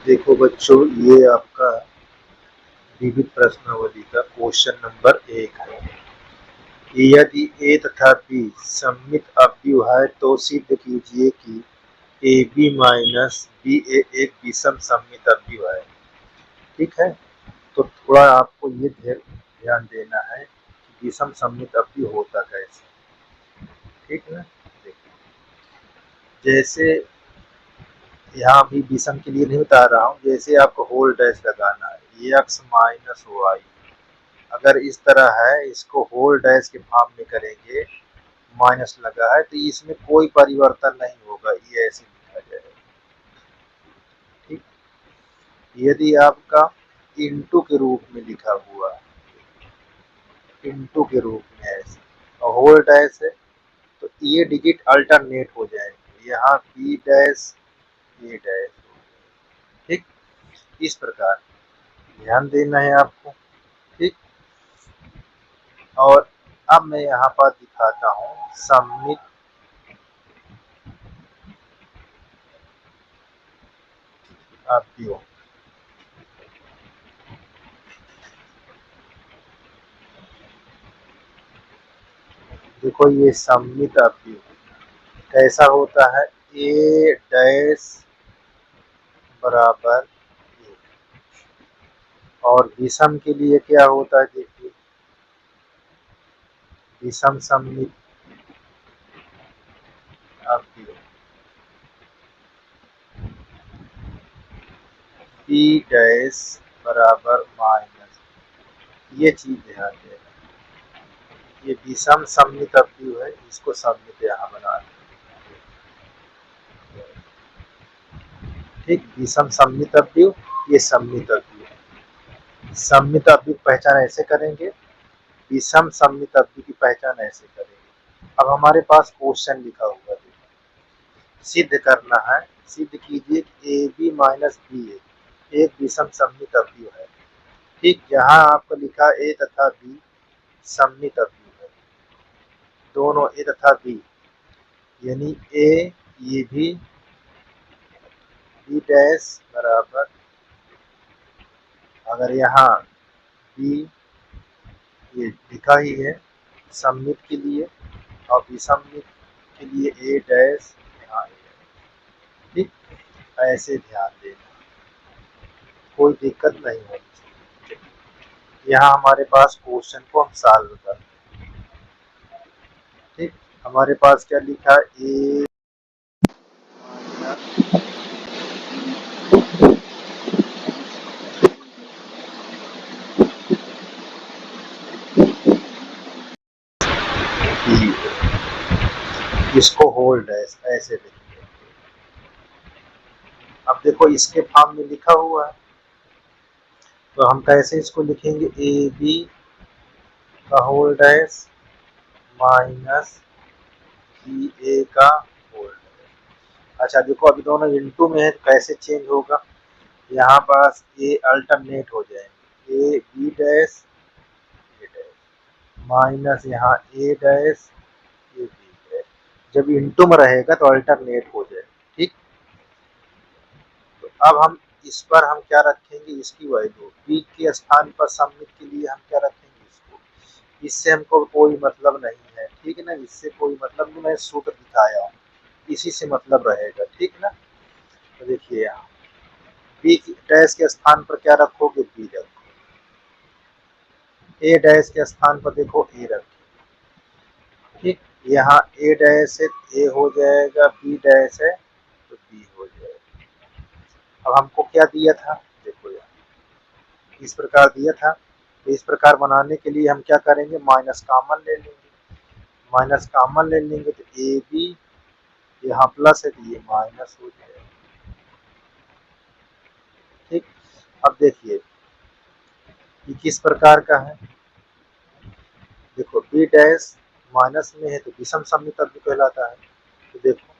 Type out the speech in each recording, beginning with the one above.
देखो बच्चों, ये आपका विविध प्रश्नावली का क्वेश्चन नंबर 1 है। यदि ए तथा बी सममित अवयव है तो सिद्ध कीजिए कि ए बी माइनस बी ए एक विषम सममित अवयव है। ठीक है, तो थोड़ा आपको ये ध्यान देना है कि विषम सममित अवयव होता कैसे। ठीक है, देखिए जैसे यहाँ भी विषम के लिए नहीं बता रहा हूँ। जैसे आपको होल डैश लगाना है एक्स माइनस वाई, अगर इस तरह है इसको होल डैश के फॉर्म में करेंगे, माइनस लगा है तो इसमें कोई परिवर्तन नहीं होगा, ये ऐसे लिखा जाएगा। ठीक, यदि आपका इंटू के रूप में लिखा हुआ, इंटू के रूप में ऐसे और होल डैश है तो ये डिजिट अल्टरनेट हो जाएंगे, यहाँ बी डैश ए डैश। ठीक, इस प्रकार ध्यान देना है आपको। ठीक, और अब मैं यहाँ पर दिखाता हूँ सममित अवयव। देखो ये सममित अवयव कैसा होता है, ए डैश बराबर ए, और विषम के लिए क्या होता है, देखिए विषम सममित अवयव बी डैश बराबर माइनस, ये चीज ध्यान देना। ये विषम सममित अवयव है, इसको सममित यहाँ बना दें। ठीक, विषम सममित अवयव, ये सममित अवयव। सममित अवयव पहचान ऐसे करेंगे, विषम सममित अवयव की पहचान ऐसे करेंगे। अब हमारे पास क्वेश्चन लिखा हुआ है, सिद्ध करना है। सिद्ध कीजिए कि ए बी माइनस बी ए एक विषम सममित अवयव है। ठीक, जहां आपको लिखा ए तथा बी सममित अवयव है, दोनों ए तथा बी, यानी ए ये भी बी डैश बराबर, अगर यहाँ बी ये लिखा ही है सममित के लिए और विषममित के लिए ए डैश यहाँ ए। ठीक, ऐसे ध्यान देना, कोई दिक्कत नहीं होगी। यहाँ हमारे पास क्वेश्चन को हम सॉल्व करते हैं। ठीक, हमारे पास क्या लिखा है, ए बी, इसको होल्ड है ऐसे लिखेंगे। अब देखो इसके फॉर्म में लिखा हुआ है तो हम कैसे इसको लिखेंगे, ए बी का होल डैश माइनस बी ए का होल डैश। अच्छा देखो अभी दोनों इनटू में है तो कैसे चेंज होगा, यहाँ पास ए अल्टरनेट हो जाएंगे, A B dash A dash minus यहाँ A dash A B dash. जब इनटू में रहेगा तो अल्टरनेट हो जाए। ठीक, तो अब हम इस पर हम क्या रखेंगे, इसकी वैल्यू बी के स्थान पर सममित के लिए हम क्या रखेंगे इसको, इससे हमको कोई मतलब नहीं है। ठीक है ना, इससे कोई मतलब नहीं, मैं सूत्र दिखाया हूँ, इसी से मतलब रहेगा। ठीक ना, तो देखिए यहाँ बी डैश के स्थान पर क्या रखोगे, बी रखो, ए डैश के स्थान पर देखो ए रखो। ठीक, यहाँ ए डैश है ए हो जाएगा, बी डैश है तो बी हो जाएगा। अब हमको क्या दिया था, देखो यहाँ इस प्रकार दिया था, तो इस प्रकार बनाने के लिए हम क्या करेंगे, माइनस कॉमन ले लेंगे। माइनस कॉमन ले लेंगे तो ए बी यहाँ प्लस है तो ये माइनस हो जाएगा। ठीक, अब देखिए ये किस प्रकार का है, देखो बी डैश माइनस में है तो विषम सममित अवयव कहलाता है। तो देखो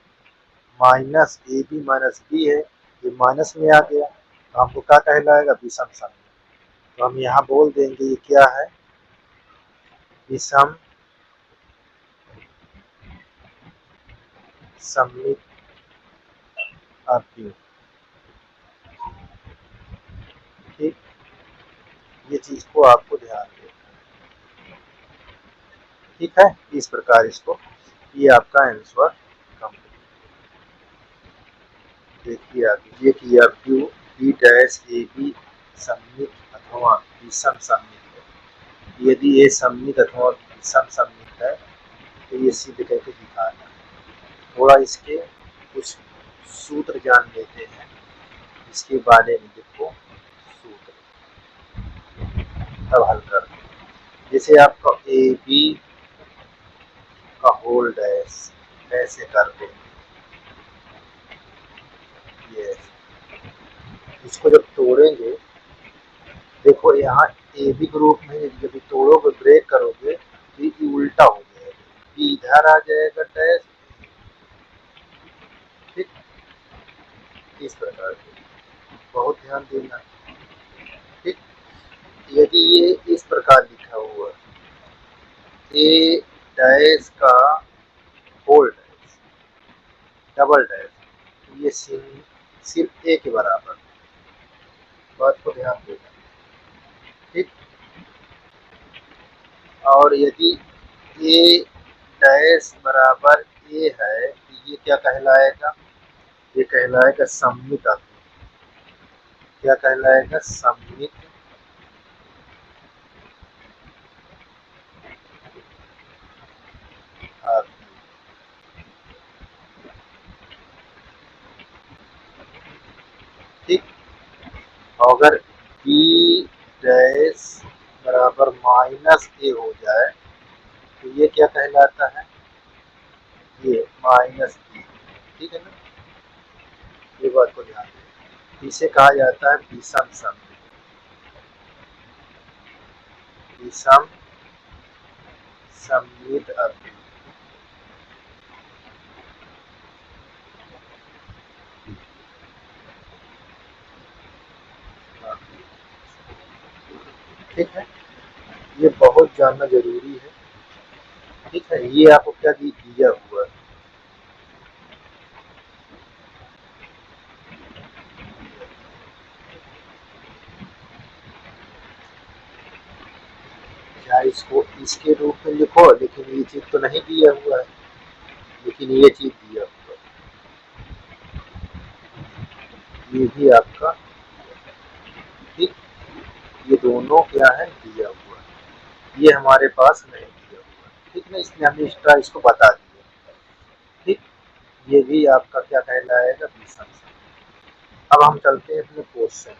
minus A B minus B है, ये माइनस में आ गया तो हमको क्या कहलाएगा, विषम सममित। तो हम यहाँ बोल देंगे ये क्या है, विषम सममित अवयव। ठीक, ये चीज को आपको ध्यान देना है। ठीक है, इस प्रकार इसको, ये आपका आंसर कंप्लीट। देखिए आगे, ये किया Q B dash A B सममित अथवा विषम सममित है। यदि ये सममित अथवा विषम सममित है तो ये सिद्ध करके दिखाना है। थोड़ा इसके कुछ सूत्र जान लेते हैं, इसके बारे में देखो सूत्र, तब हल कर। जैसे आपका ए बी का होल डैश ऐसे कर देंगे, ये इसको जब तोड़ेंगे, देखो यहाँ ए बी ग्रुप में जब तोड़ोगे, ब्रेक करोगे तो ये उल्टा हो जाएगा, ये इधर आ जाएगा डैश। ठीक, इस प्रकार से बहुत ध्यान देना। ठीक, यदि ये इस प्रकार लिखा हुआ ए डैश का होल डैश डबल डैश, तो ये सिर्फ ए के बराबर, बात को ध्यान देना। ठीक, और यदि ए डैश बराबर ए है तो ये क्या कहलाएगा, ये कहलाएगा सममित अभिन्न। क्या कहलाएगा, सममित अभिन्न। ठीक, अगर बी डैश बराबर माइनस ए हो जाए तो ये क्या कहलाता है, ये माइनस बी। ठीक है ना, ये बात को ध्यान दें। इसे कहा जाता है विषम सममित, विषम सममित अभिन्न। ठीक है, ये बहुत जानना जरूरी है। ठीक है, ये आपको क्या दिया हुआ है, क्या इसको इसके रूप में लिखो, लेकिन ये चीज तो नहीं दिया हुआ है, लेकिन ये चीज दिया हुआ है, ये भी आपका। ठीक, ये दोनों क्या है, दिया हुआ है, ये हमारे पास नहीं दिया हुआ है। ठीक ना, इसलिए हमने एक्स्ट्रा इसको बता दिया। ठीक, ये भी आपका क्या कहलाएगा, विषम सममित। अब हम चलते हैं अपने क्वेश्चन,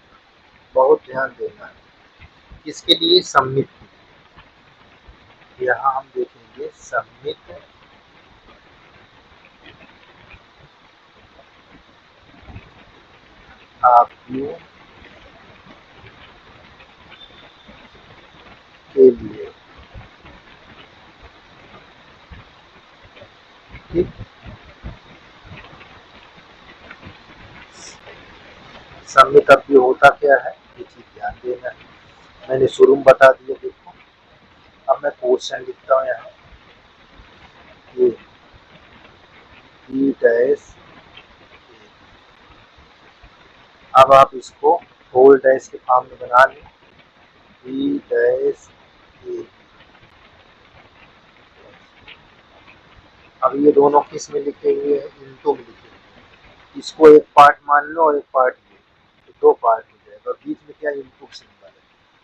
बहुत ध्यान देना है किसके लिए, सममित के लिए। यहाँ हम देखेंगे सममित आव्यूह के लिए। ठीक, सममित अव्यूह होता क्या है, ये चीज ध्यान देना है। मैंने शुरू में बता दिया, देखो अब मैं क्वेश्चन लिखता हूँ यहाँ, ये बी डैश। अब आप इसको होल डैश के फॉर्म में बना लें, बी डैश ए। अब ये दोनों किस में लिखे हुए हैं, इनटू में लिखे हुए हैं। इसको एक पार्ट मान लो और एक पार्ट ये, तो दो पार्ट हो जाएगा, और बीच में क्या इनटू सिंबल है।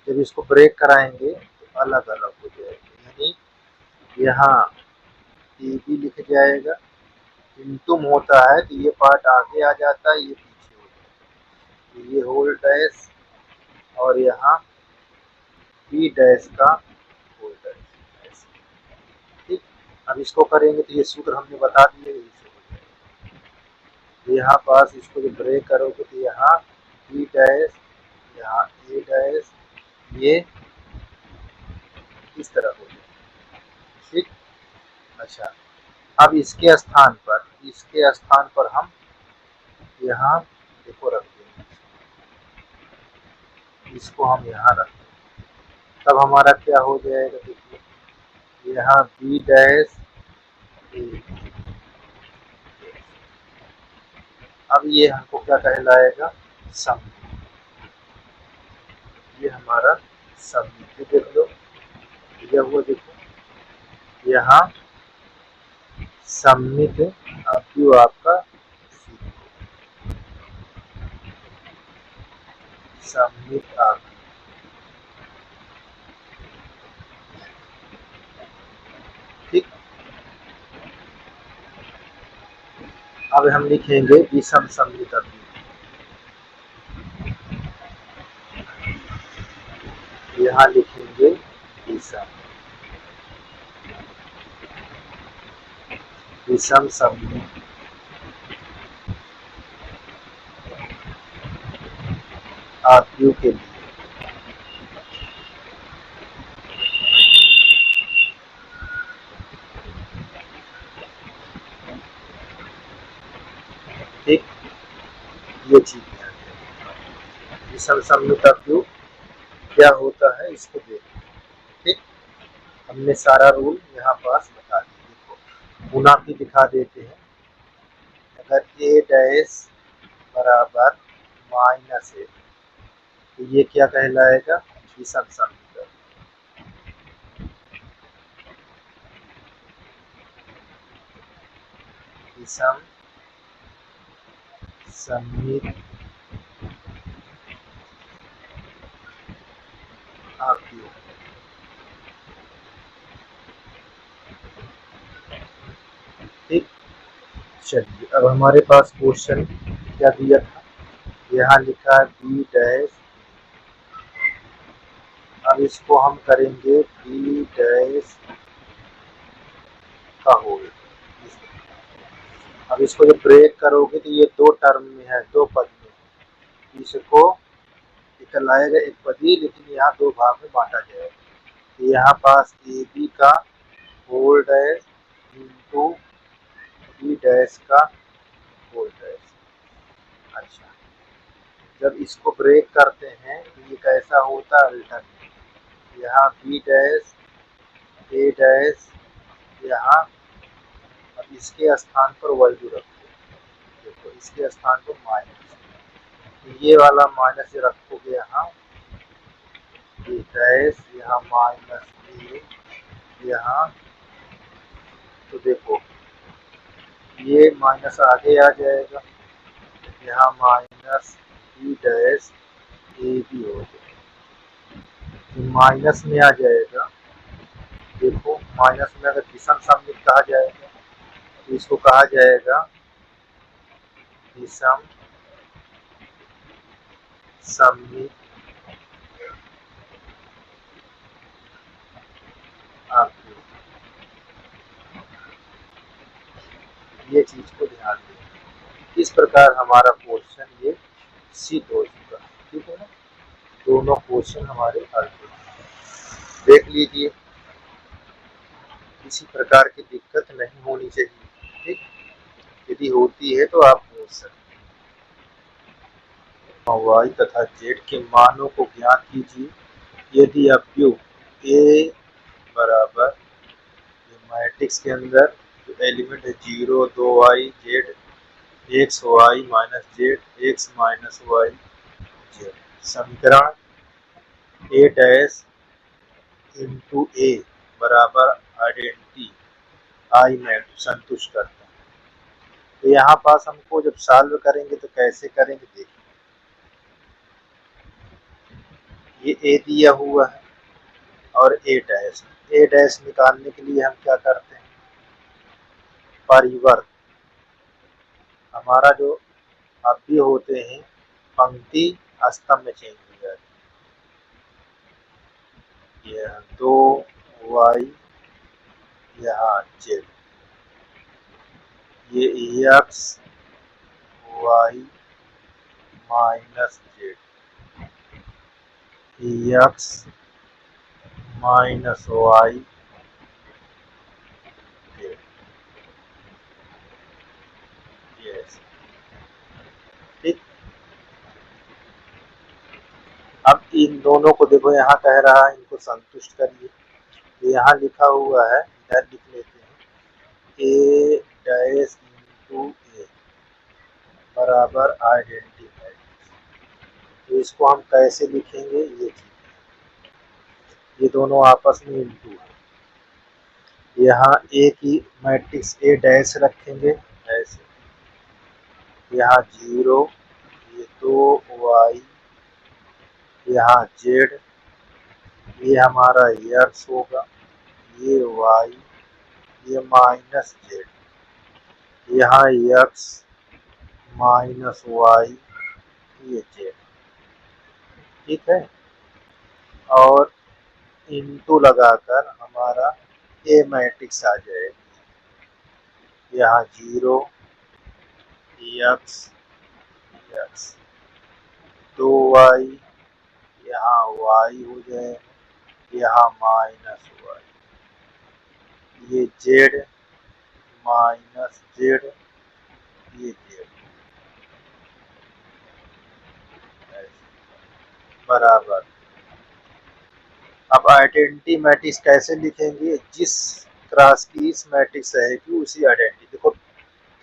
जब इसको ब्रेक कराएंगे तो अलग अलग हो जाएगा, यानी यहाँ ए बी लिख जाएगा, इनटू होता है तो ये पार्ट आगे आ जाता है, ये पीछे हो जाता है, तो ये होल डैश, और यहाँ बी डैश का होल डैश ऐसे। ठीक, अब इसको करेंगे तो ये सूत्र हमने बता दिए, इसे हो जाएगा। तो यहाँ पास इसको जब ब्रेक करोगे तो यहाँ बी डैश, यहाँ ए डैश, ये इस तरह हो जाएगा। ठीक, अच्छा, अब इसके स्थान पर हम यहाँ देखो रख देंगे, इसको हम यहाँ रख देंगे, तब हमारा क्या हो जाएगा, देखिए यहाँ बी डैश ए। अब ये हमको क्या कहलाएगा, सम। ये हमारा सबमिट देख लो, दिया हुआ देखो यहाँ सबमिट व्यू आपका सबमिट आ गया। ठीक, अब हम लिखेंगे विषम सबमिट व्यू। यहाँ लिखेंगे विषम विषम सबमिट व्यू के लिए। ठीक, ये चीज ध्यान दें। विषम सबमिट व्यू क्या होता है इसको देखो। ठीक, हमने सारा रूल यहाँ पास बता दिया। देखो पुनः भी दिखा देते हैं। अगर ए डैश बराबर माइनस ए तो ये क्या कहलाएगा, विषम सबमिट। विषम सबमिट व्यू। ठीक, चलिए अब हमारे पास क्वेश्चन क्या दिया था, यहाँ लिखा है बी डैश। अब इसको हम करेंगे बी डैश का होल। अब इसको जब ब्रेक करोगे तो ये दो टर्म में है, दो पद में, इसको निकलाएगा एक पदी, लेकिन यहाँ दो भाग में बांटा जाएगा। तो यहाँ पास ए बी का whole dash into B dash का होल डैश। अच्छा, जब इसको ब्रेक करते हैं तो ये कैसा होता है, अल्टरनेट। यहाँ बी डैश ए डैश, यहाँ अब इसके स्थान पर वैल्यू रखो। देखो इसके स्थान पर माइनस, ये वाला माइनस रखोगे यहाँ बी डैश, यहाँ माइनस ए, यहाँ तो देखो ये माइनस आगे आ जाएगा, यहाँ minus B dash A B हो जाएगा, तो माइनस में आ जाएगा। देखो माइनस में अगर विषम सबमिट कहा जाएगा तो इसको कहा जाएगा विषम सबमिट व्यू। ये चीज को ध्यान दें। इस प्रकार हमारा क्वेश्चन ये सिद्ध हो चुका है। ठीक है ना, दोनों क्वेश्चन हमारे हल हो चुके। देख लीजिए, किसी प्रकार की दिक्कत नहीं होनी चाहिए। ठीक, यदि होती है तो आप पूछ सकते हैं। वाई तथा जेड के मानों को ज्ञात कीजिए यदि व्यू ए बराबर मैट्रिक्स के अंदर जो एलिमेंट है 0 2y Z X Y minus Z X minus Y Z, समीकरण ए डैश इंटू ए बराबर आइडेंटिटी आई में संतुष्ट करता है। तो यहाँ पास हमको जब सॉल्व करेंगे तो कैसे करेंगे, देखिए ये ए दिया हुआ है और ए डैश निकालने के लिए हम क्या करते हैं, परिवर्त। हमारा जो अवयव होते हैं पंक्ति स्तंभ में चेंज हो जाती है। यह 2y यहाँ जेड, ये X Y minus Z, X minus Y Z, yes. ठीक, अब इन दोनों को देखो, यहाँ कह रहा है इनको संतुष्ट करिए, तो यहाँ लिखा हुआ है, इधर लिख लेते हैं ए डैश इंटू ए बराबर आइडेंटिटी मैट्रिक्स। तो इसको हम कैसे लिखेंगे, ये चीज, ये दोनों आपस में इंटू है। यहाँ ए की मैट्रिक्स ए डैश रखेंगे ऐसे, यहाँ 0, ये 2y, यहाँ z, ये हमारा x होगा, ये y, ये माइनस z, यहाँ x माइनस y, ये z। ठीक है, और इंटू लगाकर हमारा ए मैट्रिक्स आ जाएगी, यहाँ 0, x, x, 2y, यहाँ y हो जाएगा, यहाँ माइनस y, ये z माइनस z, ये z बराबर। अब आइडेंटिटी मैट्रिक्स कैसे लिखेंगे, जिस क्रॉस की इस मैट्रिक्स रहेगी उसी आइडेंटिटी, देखो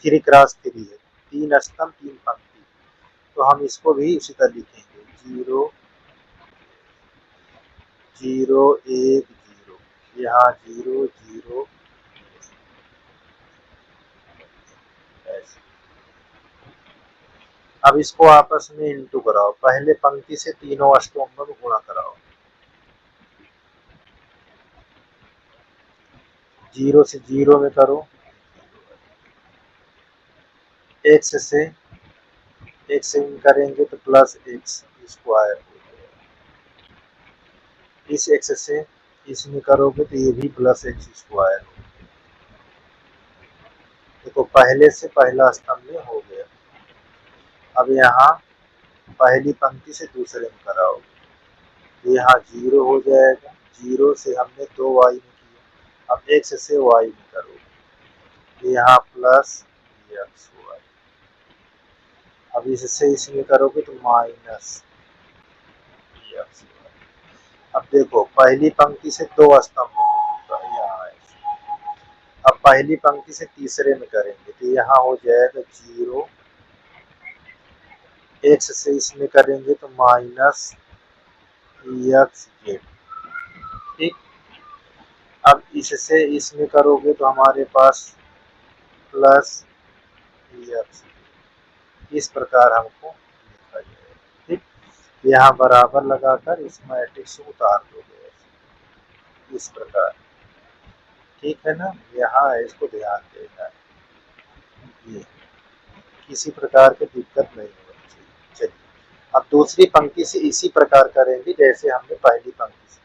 3 क्रॉस 3 है, 3 स्तंभ 3 पंक्ति, तो हम इसको भी उसी तरह लिखेंगे, 0 0 1 0, यहाँ 0 0 ऐसे। अब इसको आपस में इंटू कराओ, पहले पंक्ति से तीनों स्तंभों में गुणा कराओ, 0 से 0 में करो, x से करेंगे तो प्लस x स्क्वायर, इस x से इसमें करोगे तो ये भी प्लस x स्क्वायर। देखो पहले से पहला स्तंभ में हो गया। अब यहाँ पहली पंक्ति से दूसरे में कराओगे तो यहाँ 0 हो जाएगा, 0 से हमने 2y में किया, अब x से y में करोगे तो यहाँ प्लस x y, अब इससे इसमें करोगे तो माइनस x y। अब देखो पहली पंक्ति से 2 स्तंभ में हो चुका है, यहाँ है। अब पहली पंक्ति से तीसरे में करेंगे तो यहाँ हो जाएगा 0, x से इसमें करेंगे तो माइनस एक्स जेड। ठीक, अब इससे इसमें करोगे तो हमारे पास प्लस एक्स, इस प्रकार हमको लिखा जाएगा। ठीक, यहाँ बराबर लगाकर इस मैट्रिक्स को उतार दोगे इस प्रकार। ठीक है ना, यहाँ इसको ध्यान देना है, ये किसी प्रकार की दिक्कत नहीं होनी चाहिए। चलिए अब दूसरी पंक्ति से इसी प्रकार करेंगे जैसे हमने पहली पंक्ति से।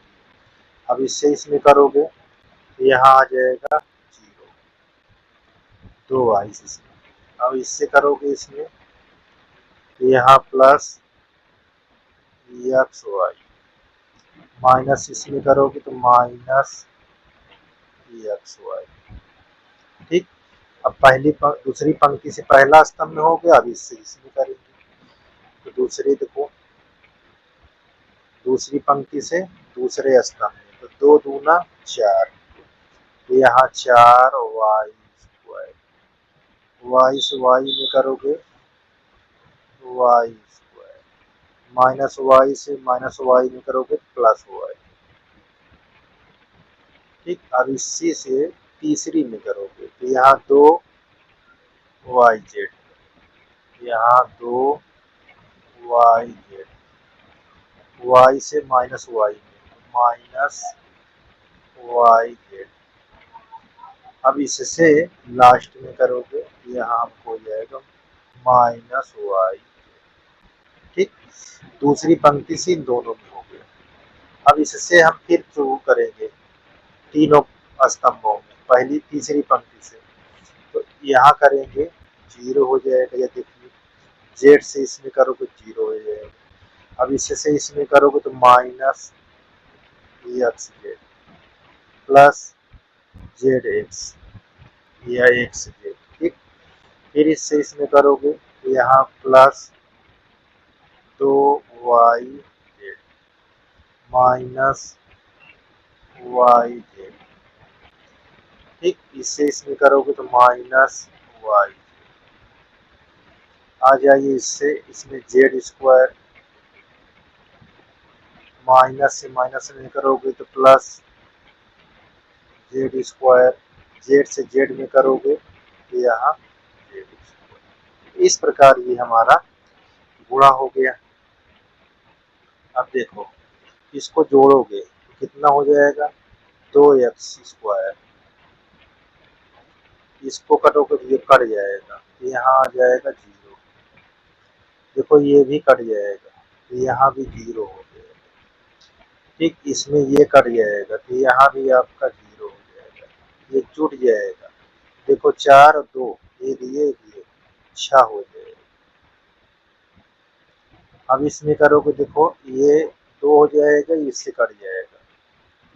अब इससे इसमें करोगे तो यहाँ आ जाएगा 0, 2y इसमें। अब इससे करोगे इसमें तो यहाँ प्लस एक्स वाई, माइनस इसमें करोगे तो माइनस एक्स वाई। ठीक, अब दूसरी पंक्ति से पहला स्तंभ में हो गया, अब इससे इसमें करेंगे तो दूसरी, देखो दूसरी पंक्ति से दूसरे स्तंभ में, तो 2 दूना 4, तो यहाँ 4y स्क्वायर, y से y में करोगे y स्क्वायर, माइनस y से माइनस y में करोगे प्लस y। ठीक, अब इसी से तीसरी में करोगे तो यहाँ 2yz, यहाँ 2yz, y से माइनस y में माइनस yz। अब इससे लास्ट में करोगे यहाँ आपको हो जाएगा माइनस y। ठीक, दूसरी पंक्ति से इन दोनों में हो गया। अब इससे हम फिर शुरू करेंगे तीनों स्तंभों में, पहली तीसरी पंक्ति से, तो यहाँ करेंगे 0 हो जाएगा, या देखिए जेड से इसमें करोगे 0 हो जाएगा। अब इससे इसमें करोगे तो minus X Z plus Z X या एक्स जेड। ठीक, फिर इससे इसमें करोगे तो यहाँ plus 2y Z minus Y Z. ठीक, इससे इसमें करोगे तो माइनस वाई। आ जाइए इससे इसमें जेड स्क्वायर, माइनस से माइनस में करोगे तो प्लस जेड स्क्वायर, जेड से जेड में करोगे तो यहाँ जेड स्क्वायर। इस प्रकार ये हमारा गुणा हो गया। अब देखो इसको जोड़ोगे तो कितना हो जाएगा, 2x²। इसको कटोगे तो ये कट जाएगा तो यहाँ आ जाएगा 0। देखो ये भी कट जाएगा तो यहाँ भी 0 हो जाएगा। ठीक, इसमें ये कट जाएगा तो यहाँ भी आपका 0 हो जाएगा, ये जुट जाएगा। देखो 4 और 2, एक ये 6 हो जाएगा। अब इसमें करोगे देखो ये 2 हो जाएगा, इससे कट जाएगा,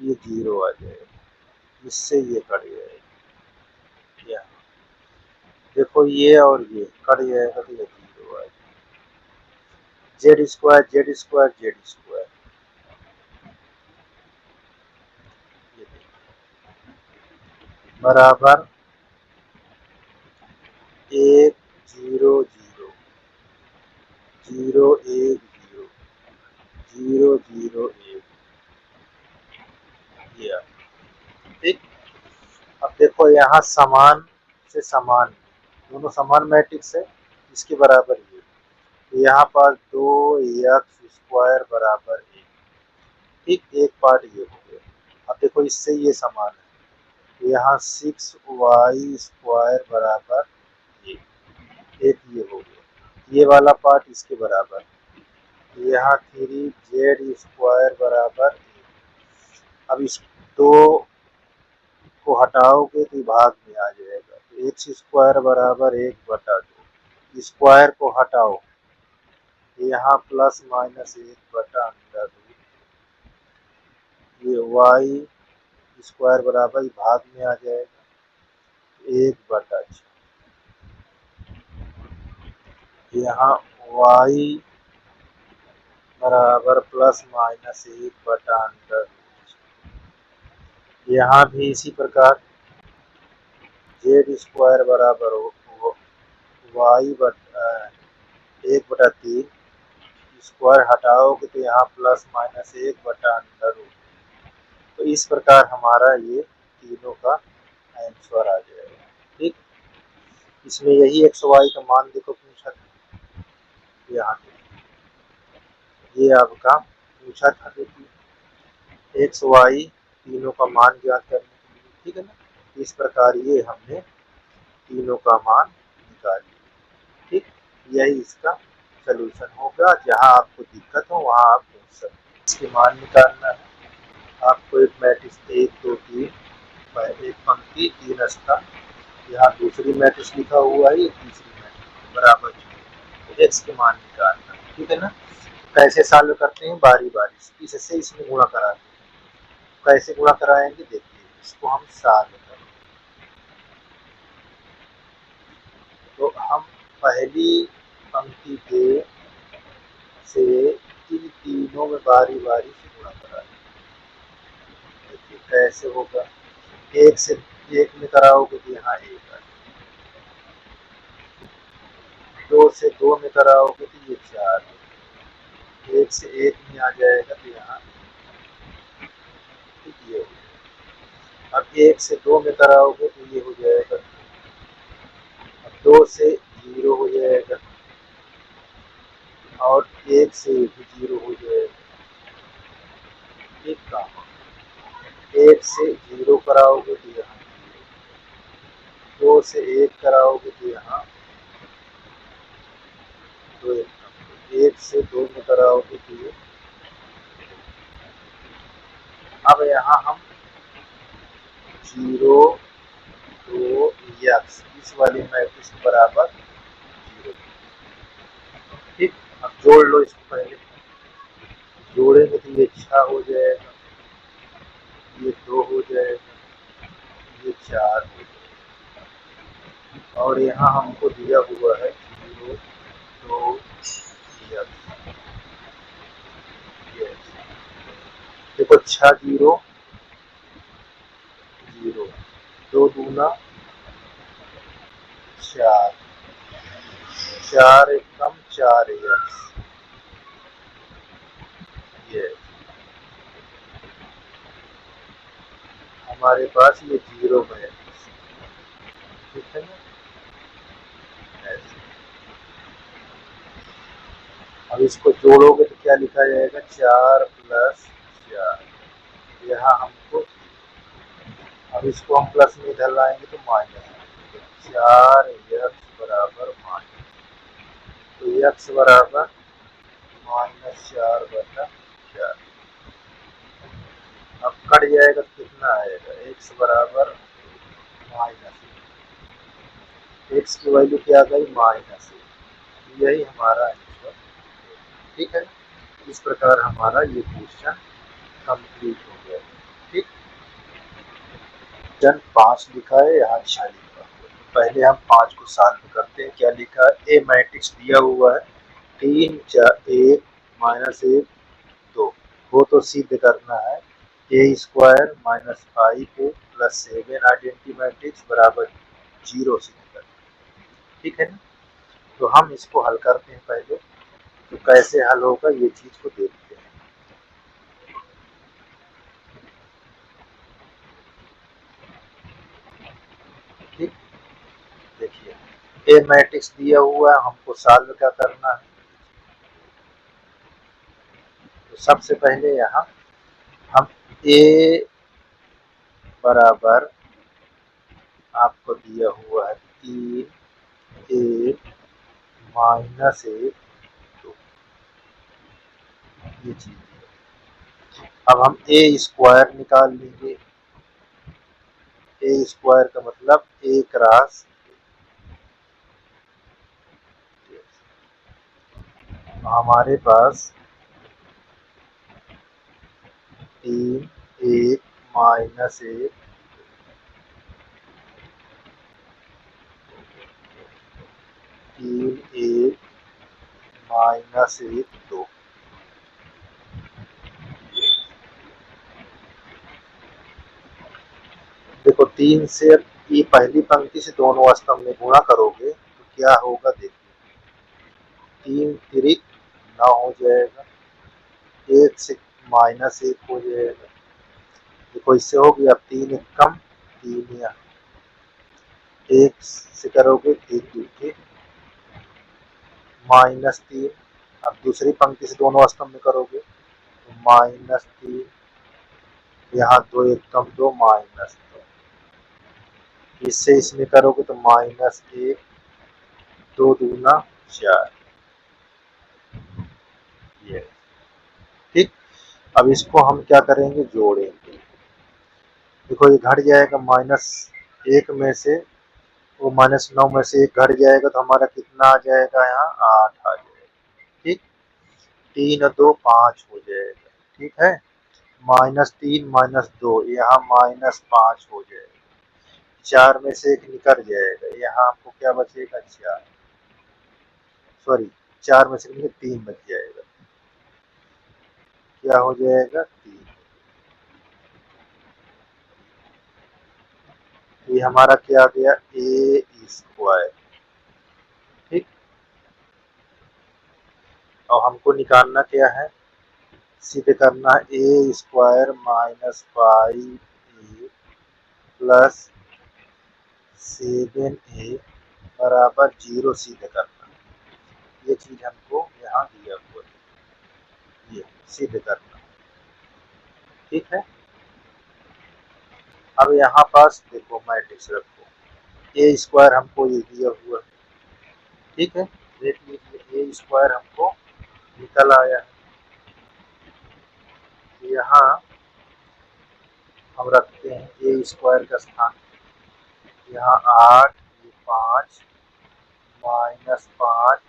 ये 0 आ जाएगा, इससे ये कट जाएगा। या देखो ये और ये कट जाएगा तो ये 0 आ जाएगा। Z square Z square Z square, बराबर 1 0 0 0 1 0 0 0 1। ये ठीक। अब देखो यहाँ समान से समान, दोनों समान मैट्रिक्स है, इसके बराबर ये तो यहाँ पर 2x² बराबर 1। ठीक, एक पार्ट ये हो गया। अब देखो इससे ये समान है तो यहाँ 6y² बराबर 1, एक ये हो गया। ये वाला पार्ट इसके बराबर, यहाँ 3z² बराबर 1। अब इस 2 को हटाओगे तो भाग में आ जाएगा तो x² बराबर 1/2। स्क्वायर को हटाओ, यहाँ प्लस माइनस 1/√। ये y² बराबर भाग में आ जाएगा 1/6। यहाँ y बराबर प्लस माइनस 1/√। यहाँ भी इसी प्रकार z² बराबर y/1/3। स्क्वायर हटाओगे तो यहाँ प्लस माइनस 1/√। तो इस प्रकार हमारा ये तीनों का आंसर आ जाएगा। ठीक, इसमें यही x y का मान देखो पूछा था, यहाँ ये आपका पूछा था, देखिए x y तीनों का मान ज्ञात करने के लिए। ठीक है ना, इस प्रकार ये हमने तीनों का मान निकाल लिया। ठीक, यही इसका सलूशन होगा। जहाँ आपको दिक्कत हो वहाँ आप पूछ सकते हैं। इसके मान निकालना है आपको। एक मैट्रिक्स 1 2 3, एक पंक्ति 3 स्थान, यहाँ दूसरी मैट्रिक्स लिखा हुआ है, तीसरी मैट्रिक्स बराबर एक्स के मान निकालना। ठीक है ना, कैसे सॉल्व करते हैं, बारी बारी से इससे इसमें गुणा कराते हैं। कैसे गुणा कराएंगे देखिए, इसको हम सॉल्व करें तो हम पहली पंक्ति के से इन तीनों में बारी बारी से गुणा कराएंगे। देखिए कैसे होगा, एक से एक में कराओगे तो यहाँ 1 है, 2 से 2 में कराओगे तो ये 4 है, 1 से 1 में आ जाएगा तो यहाँ ये हो जाएगा। अब 1 से 2 में कराओगे तो ये हो जाएगा, अब 2 से 0 हो जाएगा और 1 से भी 0 हो जाएगा। एक काम, 1 से 0 कराओगे तो यहाँ 2 से 1 कराओगे तो यहाँ 2, 1 से 2 में कराओगे तो ये। अब यहाँ हम 0 2 x इस वाली मैट्रिक्स के बराबर 0। ठीक, अब जोड़ लो इसको, पहले जोड़ेंगे तो ये 6 हो जाएगा, ये 2 हो जाएगा, ये 4 हो जाएगा और यहाँ हमको दिया हुआ है 0 2 x। देखो 6 0 0, 2 दूना 4, 4 एकम 4 x। ये हमारे पास ये 0 में है, ठीक है ना, ऐसे। अब इसको जोड़ोगे तो क्या लिखा जाएगा, 4 + 4, यहाँ हमको, अब इसको हम प्लस में इधर लाएंगे तो माइनस, 4x बराबर माइनस, तो x बराबर -4/4। अब कट जाएगा तो कितना आएगा, x बराबर -x की वैल्यू क्या आ गई, -1। यही हमारा आंसर, ठीक है। इस प्रकार हमारा ये क्वेश्चन कंप्लीट हो गया, ठीक। क्वेश्चन 5 लिखा है, यहाँ 6 लिखा है। तो पहले हम 5 को सॉल्व करते हैं। क्या लिखा है, ए मैट्रिक्स दिया हुआ है 3 4 1 -1 2, वो तो सिद्ध करना है। a² - 5a + 7 आइडेंटिटी मैट्रिक्स बराबर 0 सिद्ध करना, ठीक है ना। तो हम इसको हल करते हैं पहले, तो कैसे हल होगा ये चीज को देखते हैं, ठीक। देखिए, ए मैट्रिक्स दिया हुआ है, हमको सॉल्व क्या करना है। तो सबसे पहले यहाँ हम ए बराबर आपको दिया हुआ है 3 1 -1 2, ये चीज है। अब हम a² निकाल लेंगे। a² का मतलब a क्रॉस, हमारे पास 3 1 -1 3 1 -1 2। देखो 3 से ये पहली पंक्ति से दोनों स्तंभ में गुणा करोगे तो क्या होगा, देखिए 3 तिरिक 9 हो जाएगा, 1 से -1 हो जाएगा। देखो इससे हो गया, अब 3 1 कम 3 या 1 से करोगे 1 2 के -3। अब दूसरी पंक्ति से दोनों स्तंभ में करोगे तो -3, यहाँ 2 1 कम 2 -2, इससे इसमें करोगे तो -1 2 दूना 4, ये, ठीक। अब इसको हम क्या करेंगे, जोड़ेंगे। देखो ये घट जाएगा, -1 में से, वो -9 में से 1 घट जाएगा तो हमारा कितना आ जाएगा, यहाँ 8 आ जाएगा, ठीक। 3 और 2 5 हो जाएगा, ठीक है। -3 -2, यहाँ -5 हो जाएगा। 4 में से 1 निकल जाएगा, यहाँ आपको क्या बचेगा, 4, सॉरी 4 में से 3 बच जाएगा, क्या हो जाएगा, 3। ये हमारा क्या आ गया, a², ठीक। और हमको निकालना क्या है, सिद्ध करना है a² - 5a + 7a बराबर 0 सिद्ध करना। ये चीज हमको यहाँ दिया हुआ है, ये सिद्ध करना, ठीक है। अब यहाँ पास देखो मैट्रिक्स रखो, a² हमको ये दिया हुआ है, ठीक है। देख लीजिए a² हमको निकल आया है, यहाँ हम रखते हैं a² का स्थान, यहाँ 8 5 -5,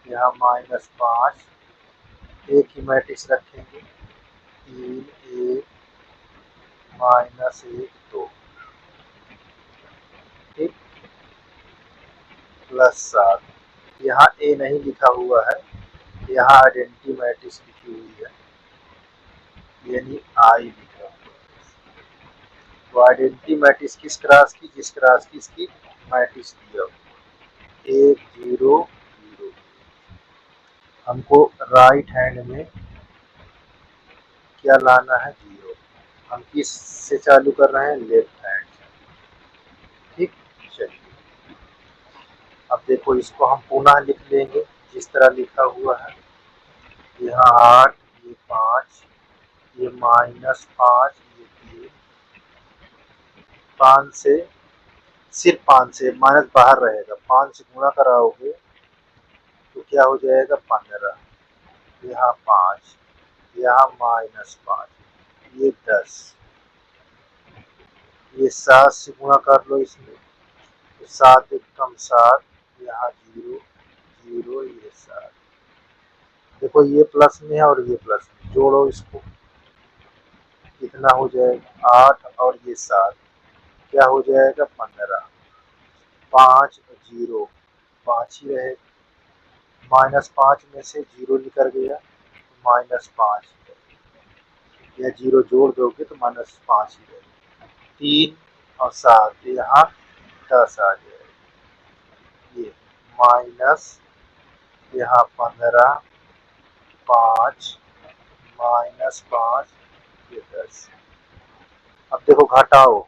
यहाँ -5, एक ही मैट्रिक्स रखेंगे 3 1 -1 2, ठीक, +7। यहाँ ए नहीं लिखा हुआ है, यहाँ आइडेंटिटी मैट्रिक्स लिखी हुई है, यानी आई लिखा हुआ है। तो आइडेंटिटी मैट्रिक्स किस क्रॉस की, जिस क्रॉस की इसकी मैट्रिक्स दिया हुआ 1 0 0। हमको राइट हैंड में क्या लाना है, 0, हम किस से चालू कर रहे हैं, लेफ्ट हैंड। ठीक, चलिए अब देखो इसको हम पुनः लिख लेंगे जिस तरह लिखा हुआ है। यहाँ 8, ये 5, ये -5, ये 3, 5 से, सिर्फ 5 से, माइनस बाहर रहेगा, 5 से गुणा कराओगे तो क्या हो जाएगा, 15, यहाँ 5, यहाँ -5, ये 10, ये 7 से गुणा कर लो इसमें, तो 7 एक कम 7, यहाँ 0, 0, ये 7। देखो ये प्लस में है और ये प्लस में, जोड़ो इसको, कितना हो जाएगा, 8 और ये 7, क्या हो जाएगा, 15, 5, 0, 5 ही रहेगा, -5 में से 0 निकल गया, -5, या 0 जोड़ दोगे तो -5 ही रहेगा, 3 और 7, यहाँ 10 आ जाएगा, ये माइनस, यहाँ 15, 5, -5, ये 10। अब देखो घटाओ,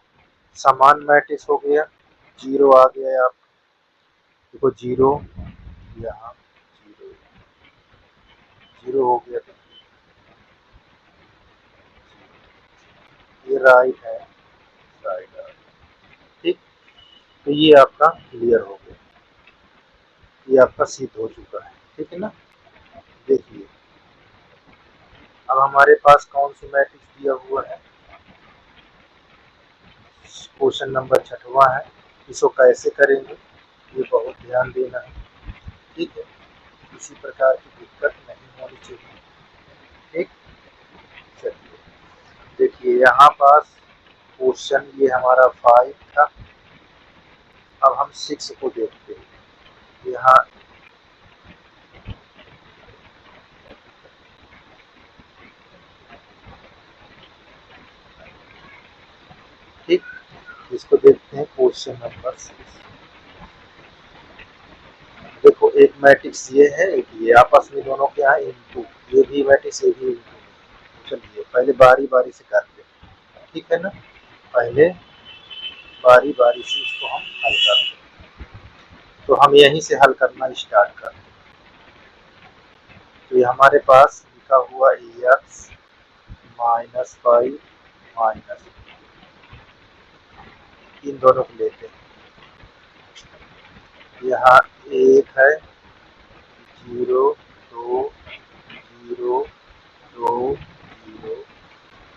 समान मैट्रिक्स हो गया, 0 आ गया आप, देखो 0, यहाँ 0, 0 हो गया, ये राइट है, राइट है। ठीक, तो ये आपका क्लियर हो गया, ये आपका सिद्ध हो चुका है, ठीक है ना। देखिए अब हमारे पास कौन सी मैट्रिक्स दिया हुआ है, क्वेश्चन नंबर 6वां है, इसको कैसे करेंगे ये बहुत ध्यान देना है, ठीक है, किसी प्रकार की दिक्कत नहीं होनी चाहिए। ठीक, चलिए देखिए यहाँ पास क्वेश्चन ये हमारा 5 था, अब हम 6 को देखते हैं। यहाँ ठीक, इसको देखते हैं क्वेश्चन नंबर 6। देखो एक मैट्रिक्स ये है, एक ये, आपस में दोनों क्या है, इनटू, ये भी मैट्रिक्स, ये भी इनटू। चलिए पहले बारी बारी से करते हैं, ठीक है ना, पहले बारी बारी से इसको हम हल करते हैं, तो हम यहीं से हल करना स्टार्ट करते हैं। तो ये हमारे पास लिखा हुआ एक्स -5 माइनस, इन दोनों को लेते हैं, यहाँ 1 है, 0, 2, 0, 2, 0,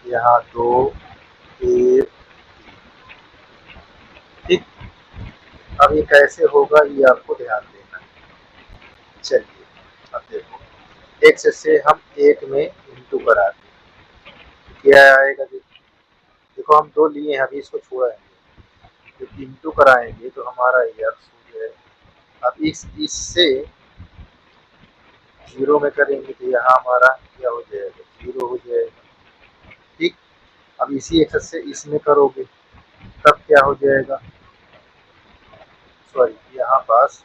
यहाँ 2, 1। ठीक, अब ये कैसे होगा ये आपको ध्यान देना है। चलिए अब देखो, एक्स से हम 1 में इंटू कराते हैं, क्या आएगा, देखो हम 2 लिए हैं, अभी इसको छोड़ाएंगे, जब इंटू कराएंगे तो हमारा एक्स हो जाएगा। अब इससे 0 में करेंगे तो यहाँ हमारा क्या हो जाएगा, 0 हो जाएगा। ठीक, अब इसी एक्स से इसमें करोगे तब क्या हो जाएगा, सॉरी यहाँ पास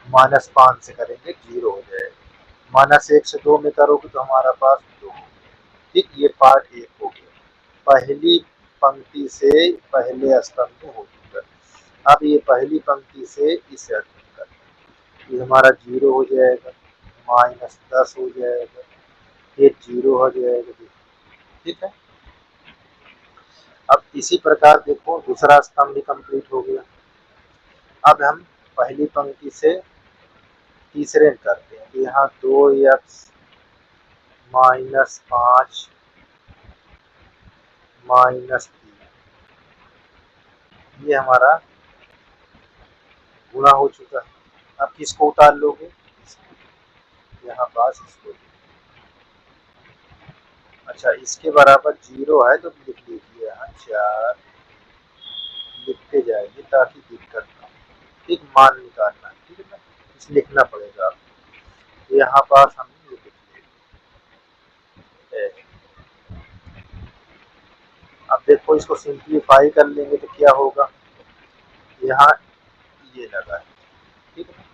-5 से करेंगे 0 हो जाएगा, -1 से 2 में करोगे तो हमारा पास 2। ठीक, ये पार्ट 1 हो गया, पहली पंक्ति से पहले स्तंभ में हो चुका। अब ये पहली पंक्ति से इस स्तंभ तक, ये हमारा 0 हो जाएगा, -10 हो जाएगा, ये 0 हो जाएगा। ठीक है, अब इसी प्रकार देखो दूसरा स्तंभ भी कंप्लीट हो गया। अब हम पहली पंक्ति से तीसरे में करते हैं, यहाँ 2x -5 -3, ये हमारा गुणा हो चुका है। अब किसको उतार लोगे, यहाँ पास इसको, अच्छा इसके बराबर 0 है तो लिख लीजिए, यहाँ 4 लिखते जाएंगे ताकि दिक्कत ना हो। ठीक, मान निकालना है, ठीक है ना, इसे लिखना पड़ेगा आपको, यहाँ पास हम ये लिख लेंगे। अब देखो इसको सिंप्लीफाई कर लेंगे तो क्या होगा, यहाँ ये लगा है, ठीक है,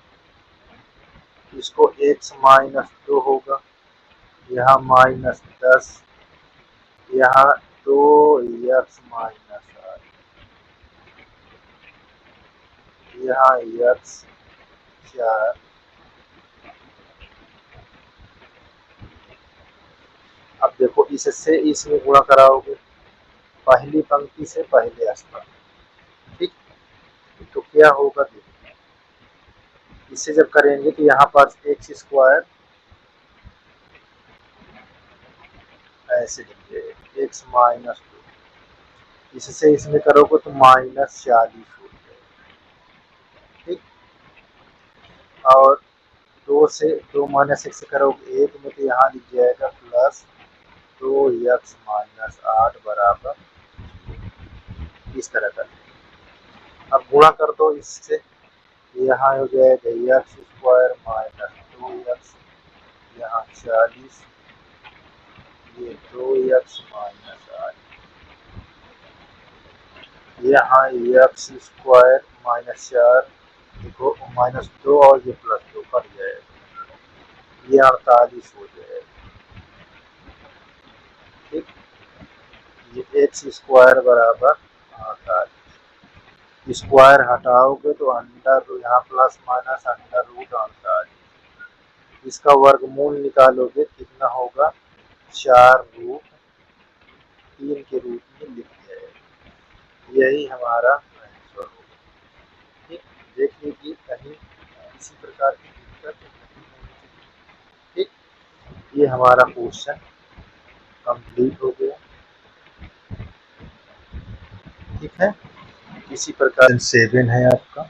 इसको x -2 होगा, यहाँ -10, यहाँ 2x माइनस 8, यहाँ x 4। अब देखो इससे इसमें गुणा कराओगे, पहली पंक्ति से पहले स्थान, ठीक। तो क्या होगा देखो, इससे जब करेंगे तो यहाँ पर एक्स स्क्वायर ऐसे लिखिए एक्स माइनस 2, इससे इसमें करोगे तो -40 हो जाएगा, ठीक। और 2 से 2 माइनस 1 से करोगे 1 में, तो यहाँ लिख जाएगा प्लस 2x माइनस 8 बराबर, इस तरह कर। अब गुणा कर दो इससे, यहाँ हो जाएगा एक्स स्क्वायर माइनस 2x, यहाँ 40, ये 2x माइनस 8, यहाँ एक्स स्क्वायर माइनस 4, देखो -2 और ये +2 कट जाएगा, ये 48 हो जाएगा, ठीक। ये एक्स स्क्वायर बराबर 48, स्क्वायर हटाओगे तो अंडर, यहाँ प्लस माइनस अंडर रूट 48, इसका वर्गमूल निकालोगे कितना होगा, 4√3 के रूप में लिख जाएगा, यही हमारा आंसर होगा, ठीक। देख लीजिए कहीं किसी प्रकार की दिक्कत नहीं होनी चाहिए, ठीक। ये हमारा क्वेश्चन कंप्लीट हो गया, ठीक है। इसी प्रकार 7 है आपका,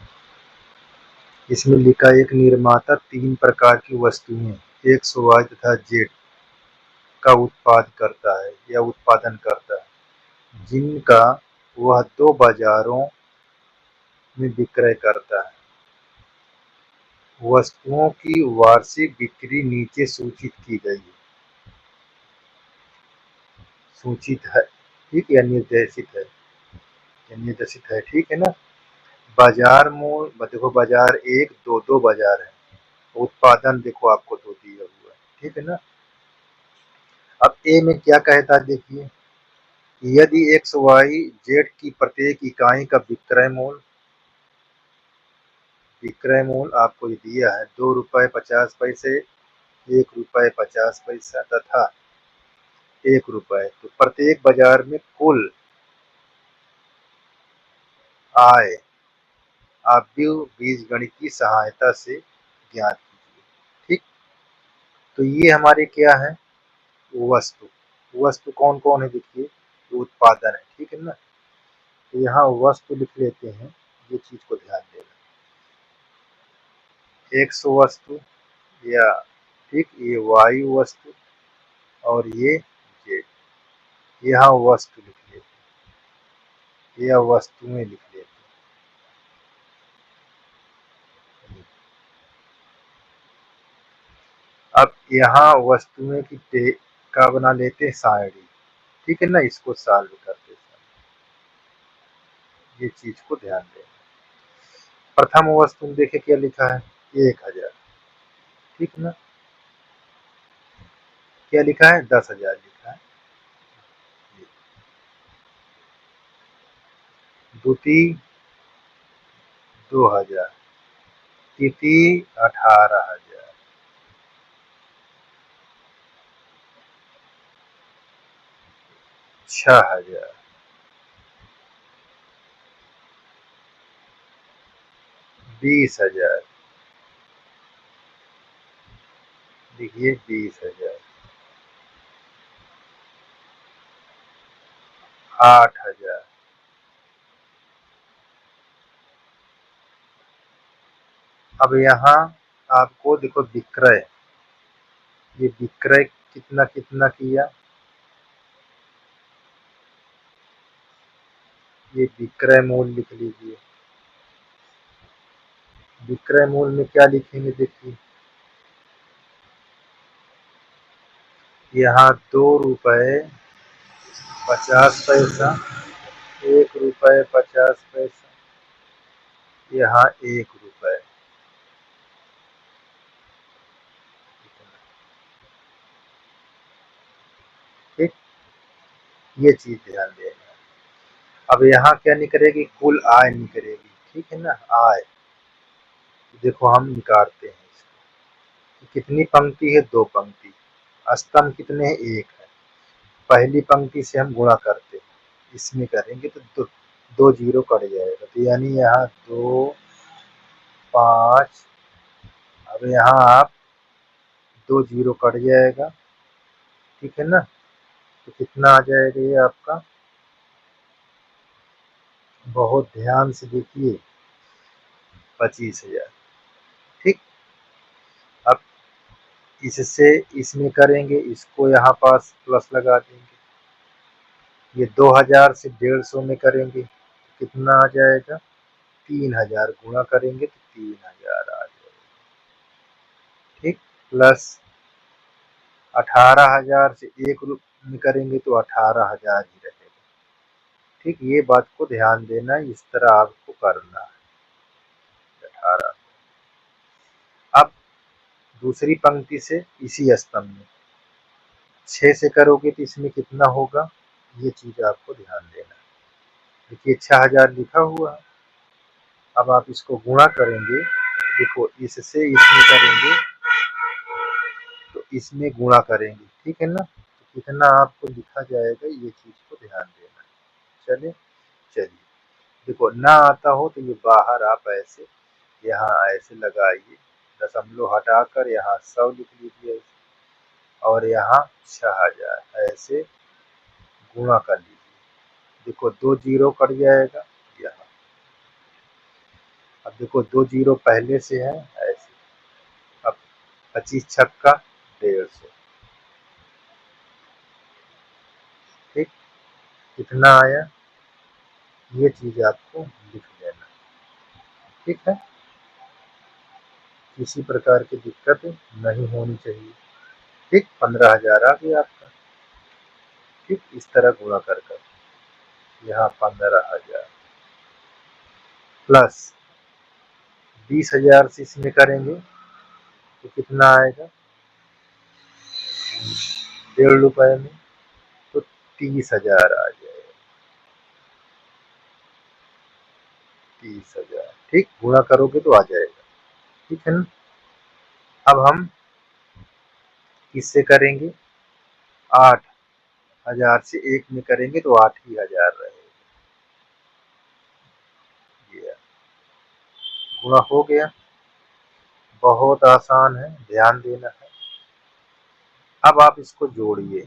इसमें लिखा एक निर्माता 3 प्रकार की वस्तुएं एक्स वाई तथा जेड का उत्पादन करता है, जिनका वह 2 बाजारों में विक्रय करता है। वस्तुओं की वार्षिक बिक्री नीचे सूचित की गई है, सूचित है, ठीक, या निर्देशित है, ठीक है ना। बाजार मूल, देखो बाजार 1, 2 बाजार है, उत्पादन देखो आपको 2 दिया हुआ है, ठीक है ना। अब ए में क्या कहता है देखिए, यदि एक्स वाई जेड की प्रत्येक इकाई का विक्रय मूल आपको ये दिया है 2 रुपये 50 पैसे, 1 रुपये 50 पैसा तथा 1 रुपये, तो प्रत्येक बाजार में कुल आय आप बीजगणित की सहायता से ज्ञात कीजिए, ठीक। तो ये हमारे क्या है, वस्तु, वस्तु कौन कौन है देखिए, उत्पादन है, ठीक है ना। तो यहाँ वस्तु लिख लेते हैं, ये चीज को ध्यान देना, एक्स वस्तु या, ठीक, ये वायु वस्तु और ये जेड, यहाँ वस्तु लिख लेते हैं या वस्तुएं लिख लेते हैं। अब यहाँ वस्तुएं की का बना लेते हैं सारणी, ठीक है ना, इसको सॉल्व करते हैं, ये चीज को ध्यान दें। प्रथम वस्तु में देखे क्या लिखा है, 1000, ठीक ना, क्या लिखा है, 10,000 लिखा है। द्वितीय 2000, तृतीय 18,000, छह 20,000, देखिए 20,000, 8,000। अब यहाँ आपको देखो विक्रय, ये विक्रय कितना कितना किया, ये विक्रय मूल लिख लीजिए। विक्रय मूल में क्या लिखेंगे देखिए, यहाँ 2 रुपये 50 पैसा, 1 रुपये 50 पैसा, यहाँ 1 रुपये, ठीक। ये चीज ध्यान देना। अब यहाँ क्या निकलेगी, कुल आय निकलेगी, ठीक है ना। आय देखो हम निकालते हैं इसको, कितनी पंक्ति है, 2 पंक्ति, स्तंभ कितने हैं, 1 है। पहली पंक्ति से हम गुणा करते हैं, इसमें करेंगे तो 2 जीरो कट जाएगा, तो यानी यहाँ 2 5, अब यहाँ आप 2 जीरो कट जाएगा, ठीक है ना। तो कितना आ जाएगा ये आपका, बहुत ध्यान से देखिए, 25,000, ठीक। अब इससे इसमें करेंगे, इसको यहाँ पास प्लस लगा देंगे, ये 2000 से 150 में करेंगे, कितना आ जाएगा, 3000, गुणा करेंगे तो 3000 आ जाएगा, ठीक। प्लस 18,000 से 1 में करेंगे तो 18,000 ही रहेगा, ठीक। ये बात को ध्यान देना, इस तरह आपको करना है। 18, अब दूसरी पंक्ति से इसी स्तंभ में 6 से करोगे तो इसमें कितना होगा, ये चीज आपको ध्यान देना है। देखिए 6000 लिखा हुआ है, अब आप इसको गुणा करेंगे, देखो इससे इसमें करेंगे तो इसमें गुणा करेंगे, ठीक है ना। तो कितना आपको लिखा जाएगा, ये चीज को ध्यान देना। चलिए चलिए, देखो ना आता हो तो ये बाहर आप ऐसे यहाँ ऐसे लगाइए, दशमलव हटाकर यहाँ 100 लिख लीजिए, और यहाँ 6000 ऐसे गुणा कर लीजिए। देखो 2 जीरो कट जाएगा यहाँ, अब देखो 2 जीरो पहले से है ऐसे, अब 25 छक्का 150, ठीक। कितना आया, ये चीज आपको लिख लेना, ठीक है। किसी प्रकार की दिक्कत नहीं होनी चाहिए, ठीक। 15,000 आ गया आपका, ठीक। इस तरह गुणा कर यहाँ 15,000 प्लस 20,000 से इसमें करेंगे तो कितना आएगा, 1.5 रुपए में, तो 30,000 आ जाएगा, 30,000, ठीक। गुणा करोगे तो आ जाएगा, ठीक है ना। अब हम किससे करेंगे, 8,000 से 1 में करेंगे तो 8,000 रहेगा, ये गुणा हो गया। बहुत आसान है, ध्यान देना है। अब आप इसको जोड़िए,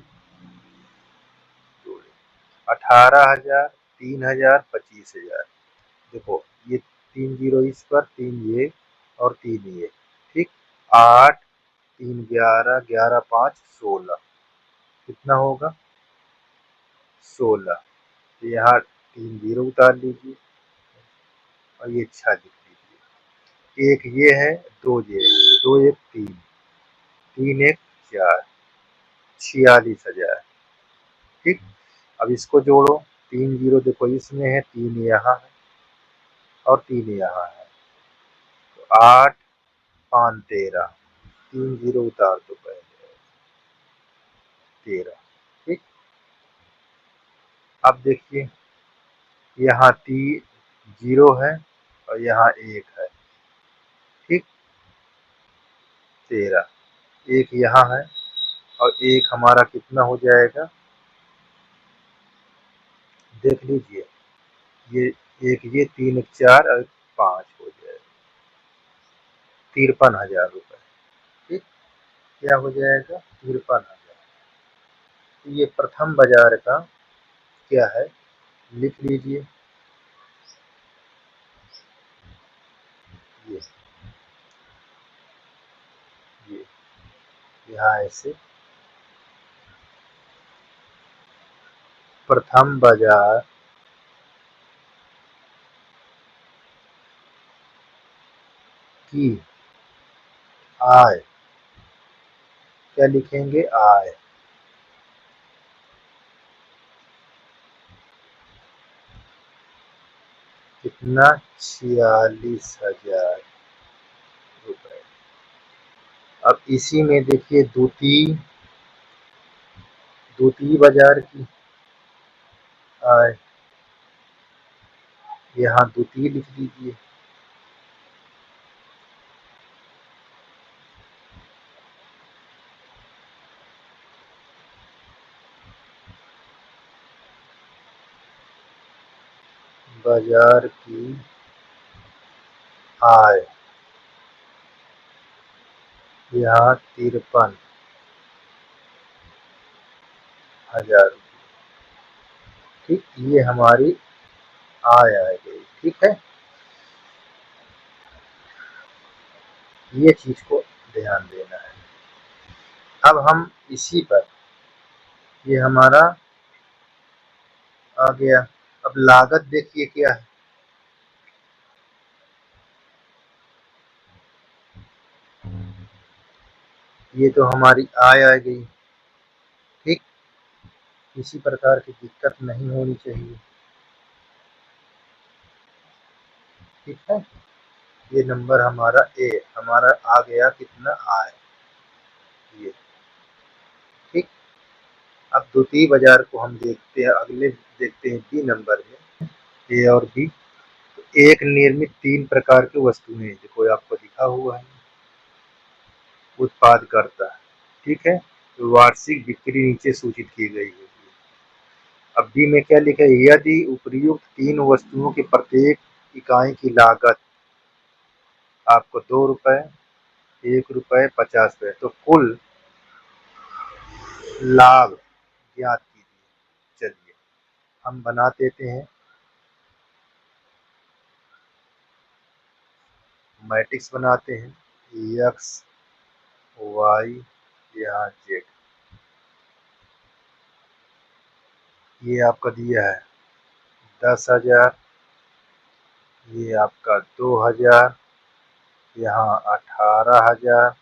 18,000, 3,000, 25,000, देखो ये 3 जीरो इस पर, 3 ये और 3 ये, ठीक। 8 3 11, 11 5 16, कितना होगा, 16। तो यहाँ 3 जीरो उतार लीजिए और ये 6 लिख लीजिए, एक ये है, 2 ये, 2 1 3, 3 1 4, 46,000, ठीक। अब इसको जोड़ो, 3 जीरो देखो इसमें है, 3 यहाँ है और 3 यहाँ है, तो 8 5 13, 3 जीरो उतार दो पहले, 13, ठीक। अब देखिए यहाँ 3 जीरो है और यहाँ 1 है, ठीक। 13, 1 यहाँ है और 1 हमारा कितना हो जाएगा, देख लीजिए, ये 1 ये 3 1 4 और 5 हो जाएगा, 53,000 रुपये, ठीक। क्या हो जाएगा, 53,000। तो ये प्रथम बाजार का क्या है, लिख लीजिए, ये ये यहाँ ऐसे प्रथम बाजार की आय, क्या लिखेंगे, आय, कितना, 46,000 रुपये। अब इसी में देखिए द्वितीय बाजार की आय, यहाँ द्वितीय लिख दीजिए। बाजार की आय यहाँ 53,000। ठीक, ये हमारी आय आ गई। ठीक है, ये चीज को ध्यान देना है। अब हम इसी पर, ये हमारा आ गया। अब लागत देखिए क्या है। ये तो हमारी आय आ गई। ठीक, किसी प्रकार की दिक्कत नहीं होनी चाहिए। ठीक है, ये नंबर हमारा ए, हमारा आ गया कितना, आय, ये। ठीक, अब द्वितीय बाजार को हम देखते हैं, अगले देखते हैं बी नंबर में, ए और बी। तो एक निर्मित 3 प्रकार की वस्तुएं, देखो आपको लिखा हुआ है, उत्पाद करता है। ठीक है, तो वार्षिक बिक्री नीचे सूचित की गई है। अब बी में क्या लिखा है, यदि उपर्युक्त 3 वस्तुओं की प्रत्येक इकाई की लागत आपको 2 रुपए, 1 रुपए, 50 पैसे, तो कुल लाभ ज्ञात कीजिए। चलिए हम बना देते हैं, मैट्रिक्स बनाते हैं, एक्स वाई यहाँ जेड। ये आपका दिया है 10,000, ये आपका 2,000, यहाँ 18,000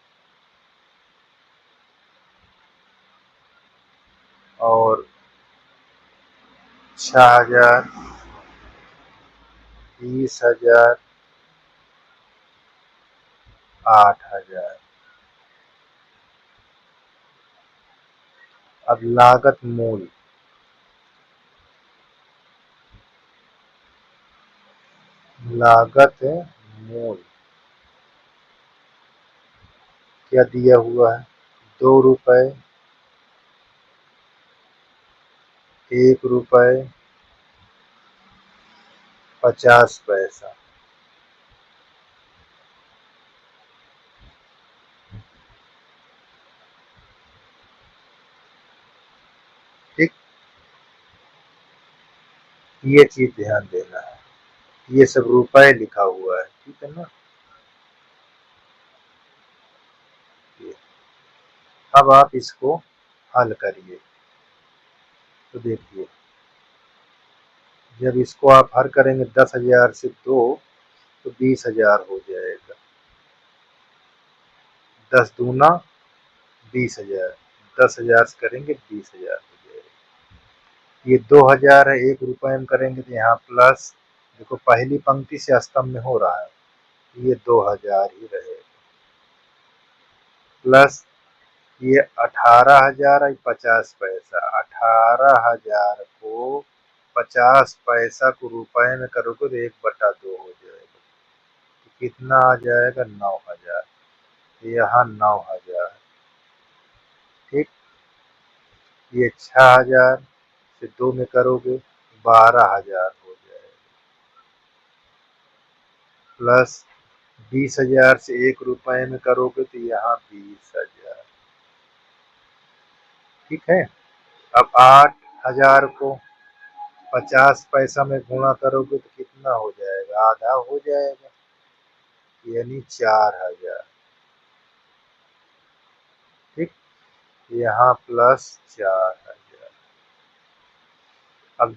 और 6,000, 20,000, 8,000। अब लागत मूल, लागत मूल क्या दिया हुआ है, 2 रुपए, 1 रुपए, 50 पैसा। ठीक, ये चीज ध्यान देना है, ये सब रुपए लिखा हुआ है। ठीक है ना, ये। अब आप इसको हल करिए, तो देखिए जब इसको आप हल करेंगे 10,000 से 2, तो 20,000 हो जाएगा। 10 दूना 20,000, 10,000 से करेंगे 20,000 हो जाएगा। ये 2,000 है, 1 रुपए में करेंगे तो यहाँ प्लस, देखो पहली पंक्ति से स्तंभ में हो रहा है, ये 2,000 ही रहेगा, प्लस ये 18,000 और 50 पैसा। 18,000 को 50 पैसा को रुपए में करोगे तो 1/2 हो जाएगा, तो कितना आ जाएगा, 9,000। यहाँ 9,000। ठीक, ये 6,000 से 2 में करोगे 12,000 हो जाएगा, प्लस 20,000 से 1 रुपए में करोगे तो यहाँ 20,000। ठीक है, अब 8,000 को 50 पैसा में गुणा करोगे तो कितना हो जाएगा, आधा हो जाएगा, यानी 4,000। ठीक, यहाँ प्लस 4,000। अब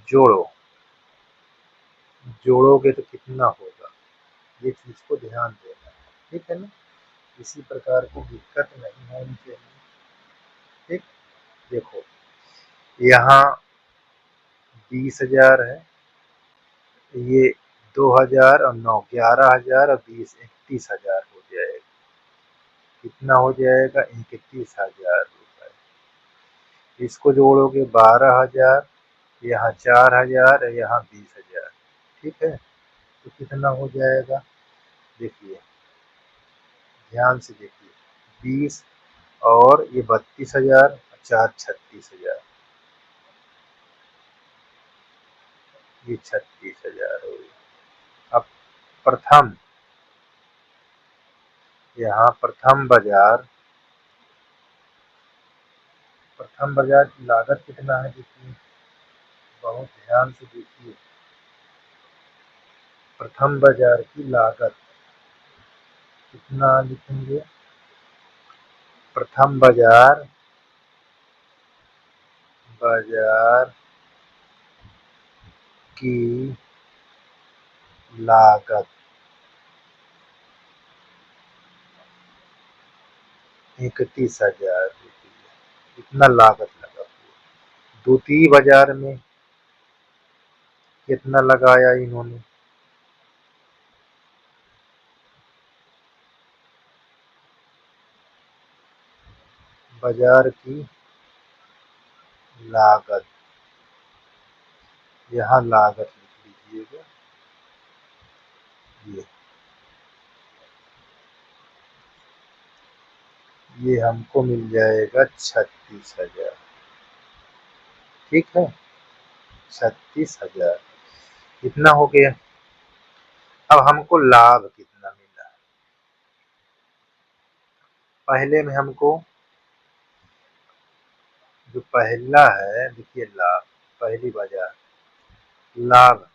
जोड़ोगे तो कितना होगा, ये चीज को ध्यान देना है। ठीक है ना, किसी प्रकार को दिक्कत नहीं होनी चाहिए। ठीक, देखो यहाँ 20,000 है, ये 2,000 और 9, 11,000 और 20, 31,000 हो जाएगा। कितना हो जाएगा, 31,000 रुपए। इसको जोड़ोगे 12,000 यहाँ 4000, यहाँ 20,000। ठीक है, तो कितना हो जाएगा, देखिए ध्यान से देखिए, 20 और ये 32,000, 4 36,000, ये 36,000 हो गई। अब प्रथम, यहाँ प्रथम बाजार की लागत कितना है, देखिए बहुत ध्यान से देखिए। प्रथम बाजार की लागत कितना लिखेंगे, प्रथम बाजार की लागत 31,000 रुपये, इतना लागत लगा हुआ। द्वितीय बाजार में कितना लगाया इन्होंने, बाजार की लागत, यहाँ लागत लिख लीजिएगा, ये हमको मिल जाएगा 36,000। ठीक है, 36,000 कितना हो गया। अब हमको लाभ कितना मिला, पहले में हमको जो पहला है, देखिए लाभ, पहली बाजार लाभ,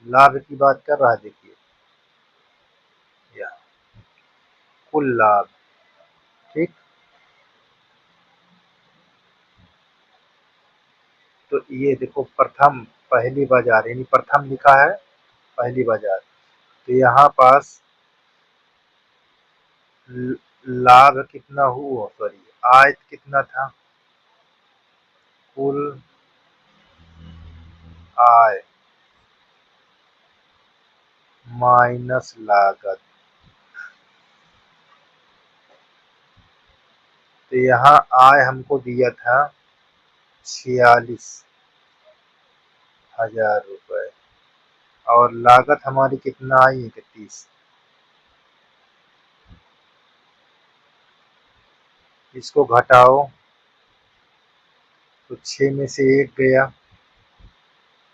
लाभ की बात कर रहा है, देखिए यहाँ कुल लाभ। ठीक, तो ये देखो प्रथम, पहली बाजार यानी प्रथम लिखा है पहली बाजार, तो यहाँ पास लाभ कितना हुआ, सॉरी आय कितना था, कुल आय माइनस लागत, तो यहाँ आय हमको दिया था 46,000 रुपए और लागत हमारी कितना आई, 31। इसको घटाओ तो 6 में से 1 गया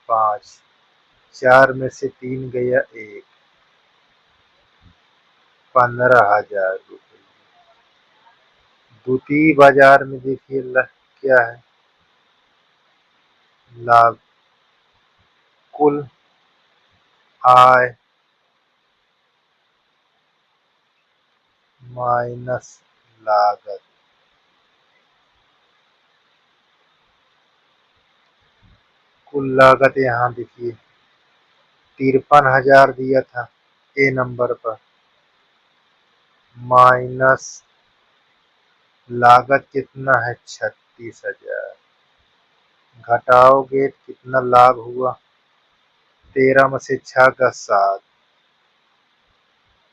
5, 4 में से 3 गया 1, 15,000 रुपये। द्वितीय बाजार में देखिए क्या है, लाभ, कुल आय माइनस लागत, कुल लागत यहाँ देखिए 53,000 दिया था ए नंबर पर, माइनस लागत कितना है 36,000, घटाओगे कितना लाभ हुआ, 13 में से 6 का 7,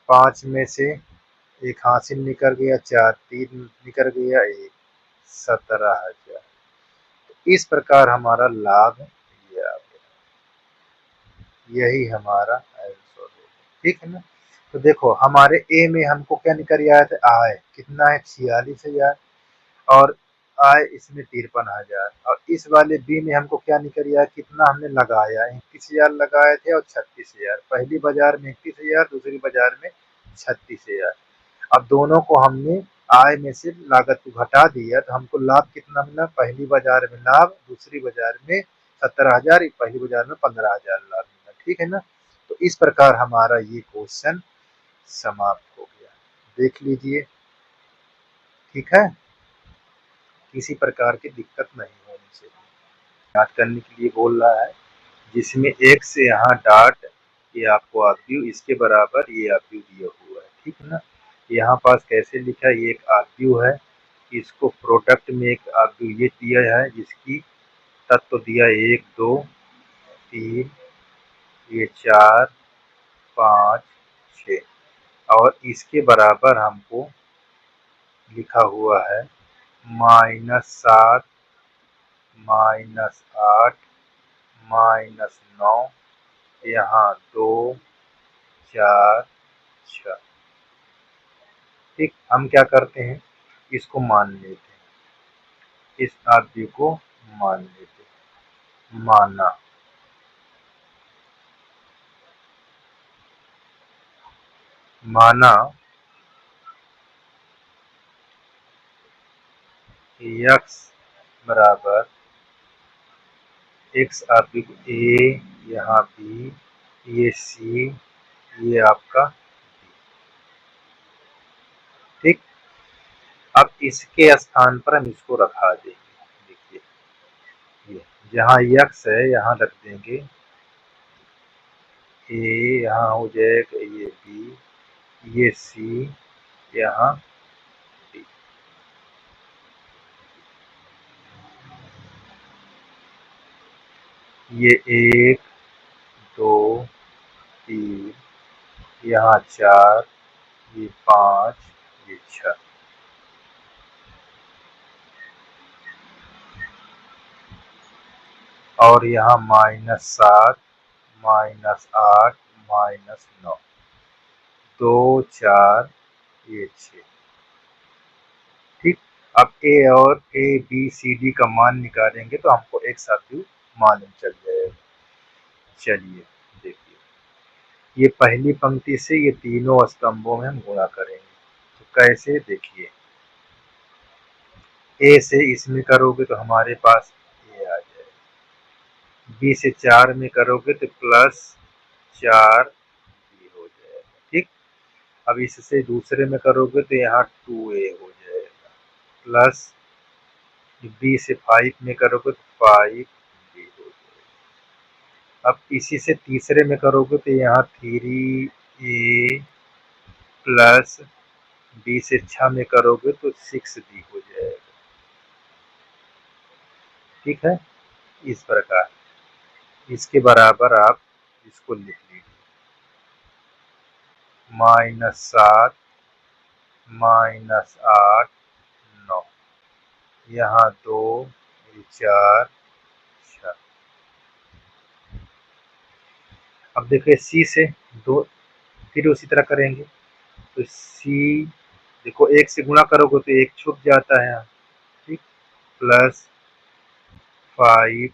5 में से एक हासिल निकल गया 4, 3 निकल गया 1, 17,000। इस प्रकार हमारा लाभ ये आ गया, यही हमारा आंसर है। ठीक है ना, तो देखो हमारे ए में हमको क्या निकल आया था, आय कितना है 46,000 और आय इसमें 53,000, और इस वाले बी में हमको क्या निकल आया, कितना हमने लगाया 21,000 लगाए थे और 36,000, पहली बाजार में 21,000, दूसरी बाजार में 36,000। अब दोनों को हमने आय में से लागत को घटा दिया तो हमको लाभ कितना मिला, पहली बाजार में लाभ, दूसरी बाजार में 17,000, पहली बाजार में 15,000 लाभ मिला। ठीक है ना, तो इस प्रकार हमारा ये क्वेश्चन समाप्त हो गया, देख लीजिए। ठीक है, किसी प्रकार की दिक्कत नहीं होनी चाहिए। याद करने के लिए बोल रहा है, जिसमें एक से यहाँ डॉट, ये आपको आरव्यू इसके बराबर ये आरव्यू दिया हुआ है। ठीक है ना, यहाँ पास कैसे लिखा है, ये एक आरव्यू है, इसको प्रोडक्ट में एक आरव्यू ये दिया है जिसकी तत्व दिया 1 2 3, ये 4 5 6 और इसके बराबर हमको लिखा हुआ है -7 -8 -9, यहाँ 2 4 6। ठीक, हम क्या करते हैं, इसको मान लेते हैं, इस आरबी को मान लेते हैं। माना x बराबर x आरबी को ए, यहाँ बी, ये सी, ये आपका डी। ठीक, अब इसके स्थान पर हम इसको रखा देंगे। देखिए, ये जहाँ x है यहाँ रख देंगे ए, यहाँ हो जाएगा ये बी, ये सी, यहाँ डी। ये 1 2 3, यहाँ 4, ये 5, ये 6। और यहाँ -7 -8 -9, 2 4, ये 6। ठीक, अब ए बी सी डी का मान निकालेंगे तो हमको एक साथ भी मालूम चल जाएगा। चलिए देखिए, ये पहली पंक्ति से ये तीनों स्तंभों में हम गुणा करेंगे। तो कैसे, देखिए, ए से इसमें करोगे तो हमारे पास ए आ जाएगा, बी से 4 में करोगे तो +4 बी हो जाएगा। ठीक, अब इससे दूसरे में करोगे तो यहाँ 2a हो जाएगा, प्लस बी से 5 में करोगे तो 5b हो जाएगा। अब इसी से तीसरे में करोगे तो यहाँ 3a, प्लस बी से 6 में करोगे तो 6b हो जाएगा। ठीक है, इस प्रकार इसके बराबर आप इसको लिख लीजिए, -7 -8 9, यहाँ 2 4 6। अब देखिए सी से दो, फिर उसी तरह करेंगे तो सी, देखो 1 से गुणा करोगे तो 1 छूट जाता है यहाँ। ठीक, प्लस 4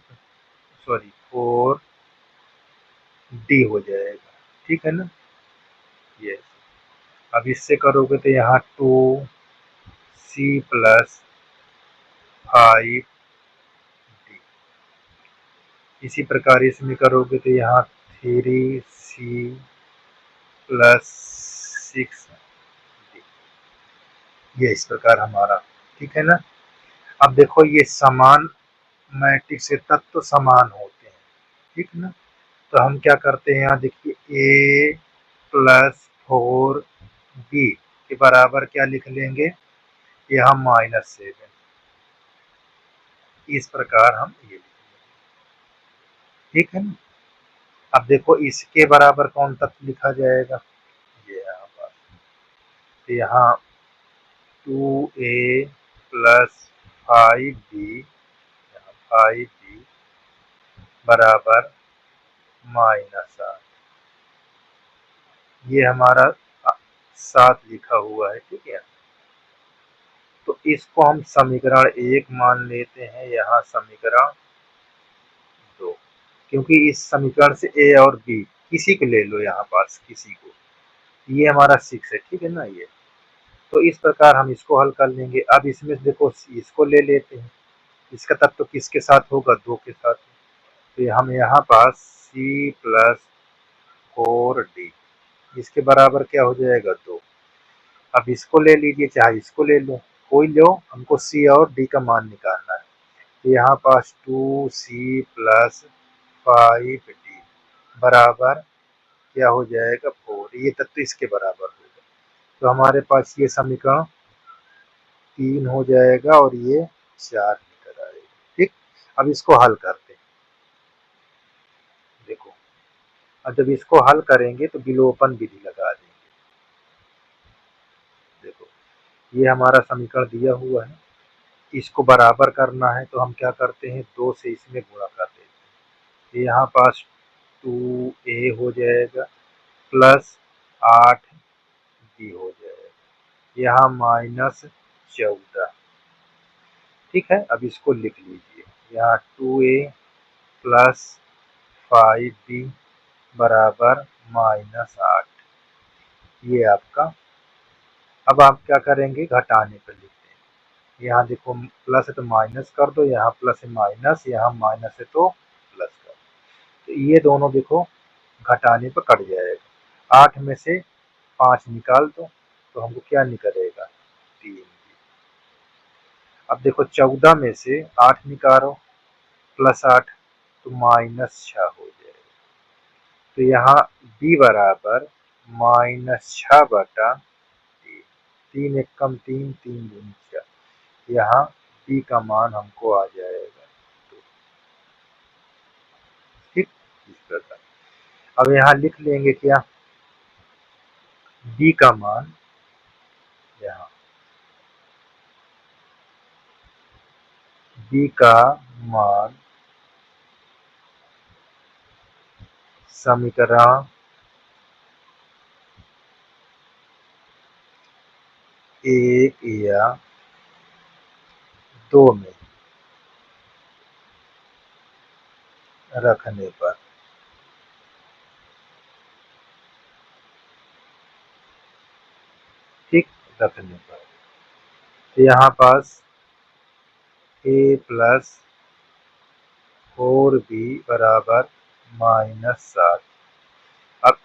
डी हो जाएगा। ठीक है ना, ये अब इससे करोगे तो यहाँ 2 सी प्लस 5 डी। इसी प्रकार इसमें करोगे तो यहाँ 3 सी प्लस 6 डी। ये इस प्रकार हमारा, ठीक है ना। अब देखो ये समान मैट्रिक्स के तत्व समान होते हैं, ठीक ना। तो हम क्या करते हैं, यहाँ देखिए ए प्लस 4b के बराबर क्या लिख लेंगे, यहाँ -7। इस प्रकार हम ये लिख लेंगे, ठीक है ना। अब देखो इसके बराबर कौन तत्व लिखा जाएगा, ये यहाँ पर, तो यहाँ 2a प्लस 5b, 5b बराबर -8। ये हमारा 7 लिखा हुआ है, ठीक है। तो इसको हम समीकरण 1 मान लेते हैं, यहाँ समीकरण 2, क्योंकि इस समीकरण से ए और बी किसी को ले लो, यहाँ पास किसी को, ये हमारा 6 है, ठीक है ना। ये तो इस प्रकार हम इसको हल कर लेंगे। अब इसमें देखो इसको ले लेते हैं, इसका तत्व तो किसके साथ होगा, 2 के साथ। तो हम यहाँ पास सी प्लस 4d, इसके बराबर क्या हो जाएगा, 2। अब इसको ले लीजिए, चाहे इसको ले लो, कोई लो, हमको सी और डी का मान निकालना है। तो यहाँ पास 2c प्लस 5d बराबर क्या हो जाएगा, 4। ये तत्व इसके बराबर होगा, तो हमारे पास ये समीकरण 3 हो जाएगा और ये 4 निकल आएगा। ठीक, अब इसको हल करते हैं। देखो, अब जब इसको हल करेंगे तो विलोपन विधि लगा देंगे। देखो, ये हमारा समीकरण दिया हुआ है, इसको बराबर करना है तो हम क्या करते हैं, 2 से इसमें गुणा कर देते हैं। तो यहाँ पास 2a हो जाएगा प्लस 8b हो जाएगा, यहाँ -14। ठीक है, अब इसको लिख लीजिए, यहाँ 2a प्लस 5b बराबर -8। ये आपका, अब आप क्या करेंगे, घटाने पर लिखते हैं। यहाँ देखो प्लस है तो माइनस कर दो, यहाँ प्लस है माइनस, यहाँ माइनस है तो प्लस कर दो। तो ये दोनों देखो घटाने पर कट जाएगा। 8 में से 5 निकाल दो तो हमको क्या निकलेगा, 3। अब देखो 14 में से 8 निकालो प्लस 8 तो -6 हो जाएगा। तो यहाँ b बराबर -6/3। 3 एक कम 3, 3 दूनी 4। यहाँ b का मान हमको आ जाएगा 2। ठीक, इस प्रकार अब यहाँ लिख लेंगे क्या, b का मान, यहाँ b का मान समीकरण 1 या 2 में रखने पर ठीक, रखने पर तो यहाँ पास a प्लस 4b बराबर -7। अब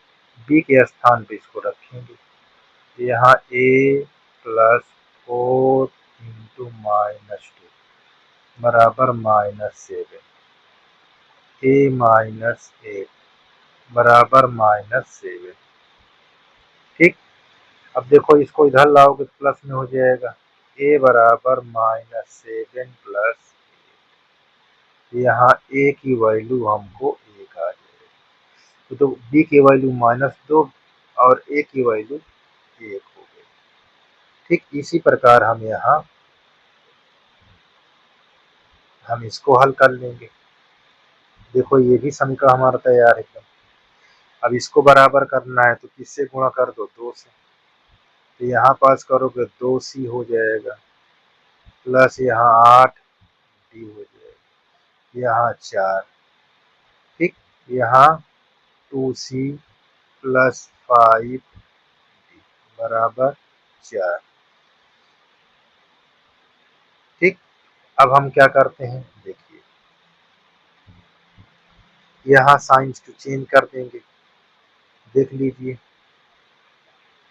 b के स्थान पे इसको रखेंगे, यहाँ a प्लस 4 इंटू -2 बराबर -7, a -8 बराबर -7। ठीक, अब देखो इसको इधर लाओगे तो प्लस में हो जाएगा, a बराबर -7 प्लस, यहाँ a की वैल्यू हमको 1 आ जाएगी। तो b की वैल्यू -2 और a की वैल्यू 1 हो गई। ठीक, इसी प्रकार हम यहाँ हम इसको हल कर लेंगे। देखो ये भी समीकरण हमारा तैयार है एकदम। अब इसको बराबर करना है तो किससे गुणा कर दो, 2 से। तो यहाँ पास करोगे 2c हो जाएगा प्लस यहाँ 8d हो जाएगा, यहाँ 4। ठीक, यहाँ 2c प्लस 5d बराबर 4। ठीक, अब हम क्या करते हैं, देखिए यहाँ साइन को चेंज कर देंगे। देख लीजिए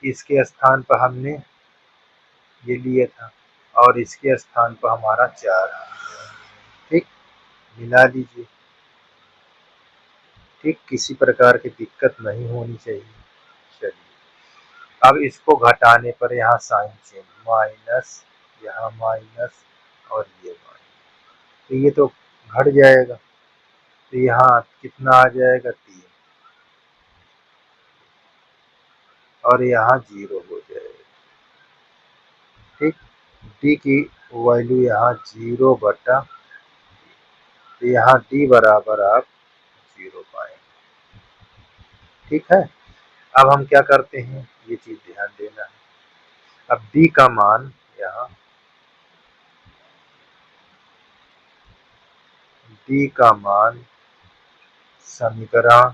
इसके स्थान पर हमने ये लिए था और इसके स्थान पर हमारा 4। ठीक, मिला लीजिए। ठीक, किसी प्रकार की दिक्कत नहीं होनी चाहिए। चलिए अब इसको घटाने पर यहाँ साइन चेंज, माइनस, यहाँ माइनस और ये माइनस, तो ये तो घट जाएगा। तो यहाँ कितना आ जाएगा, 3 और यहाँ 0 हो जाएगा। ठीक, d की वैल्यू यहाँ 0/, तो यहाँ d बराबर आप 0 पाएंगे। ठीक है, अब हम क्या करते हैं, ये चीज ध्यान देना है। अब d का मान, यहाँ d का मान समीकरण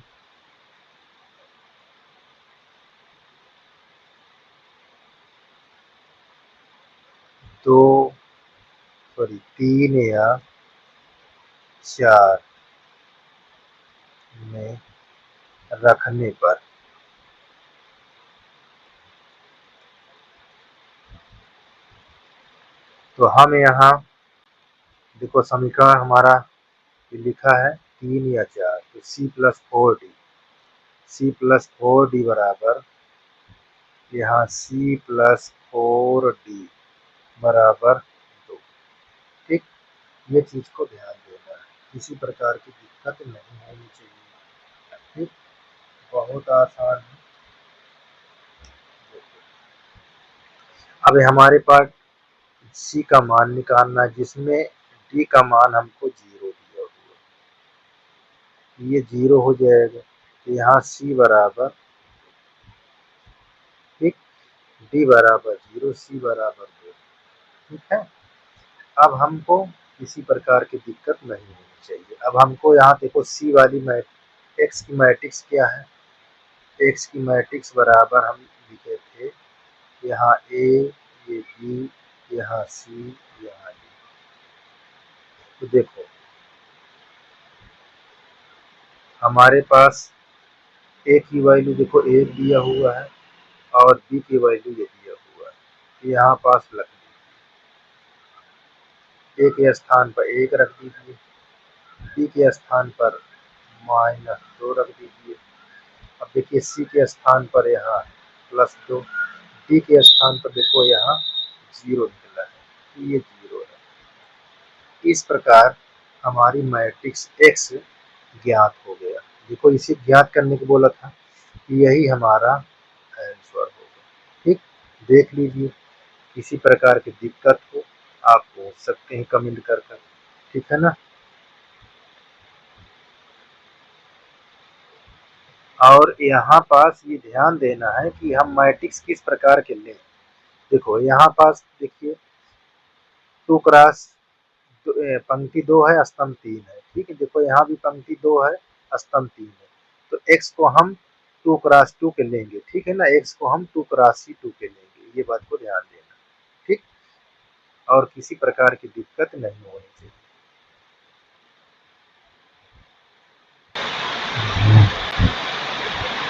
3 या 4 में रखने पर तो हम यहाँ देखो समीकरण हमारा लिखा है 3 या 4, तो c+4d बराबर, यहाँ c+4d बराबर 2। ठीक, ये चीज को ध्यान देना है, किसी प्रकार की दिक्कत नहीं होनी चाहिए। ठीक, बहुत आसान है। अब हमारे पास सी का मान निकालना जिसमें डी का मान हमको 0 दिया हुआ, ये 0 हो जाएगा। तो यहाँ सी बराबर, ठीक, डी बराबर 0, सी बराबर 2, ठीक है। अब हमको किसी प्रकार की दिक्कत नहीं होनी चाहिए। अब हमको यहाँ देखो सी वाली एक्स की मैट्रिक्स क्या है, एक्स की मैट्रिक्स बराबर हम लिखे थे यहाँ ए, ये बी, यहाँ सी, यहाँ डी। तो देखो हमारे पास ए की वैल्यू देखो 1 दिया हुआ है और बी की वैल्यू ये दिया हुआ है, तो यहाँ पास रख दीजिए, ए के स्थान पर 1 रख दीजिए, बी के स्थान पर -2 रख दीजिए। अब देखिए सी के स्थान पर यहाँ +2, डी के स्थान पर देखो यहाँ 0 निकला है, तो ये 0 है। इस प्रकार हमारी मैट्रिक्स एक्स ज्ञात हो गया। देखो इसे ज्ञात करने को बोला था, यही हमारा आंसर होगा। ठीक, देख लीजिए, किसी प्रकार की दिक्कत हो आप पूछ सकते हैं कमेंट कर कर, ठीक है ना। और यहाँ पास ये ध्यान देना है कि हम मैट्रिक्स किस प्रकार के लें। देखो यहाँ पास देखिए 2 क्रॉस पंक्ति 2 है, स्तंभ 3 है, ठीक है। देखो यहाँ भी पंक्ति 2 है, स्तंभ 3 है, तो x को हम 2 क्रॉस 2 के लेंगे, ठीक है ना, x को हम 2 क्रॉस 2 के लेंगे, ये बात को ध्यान देना, ठीक। और किसी प्रकार की दिक्कत नहीं होनी चाहिए।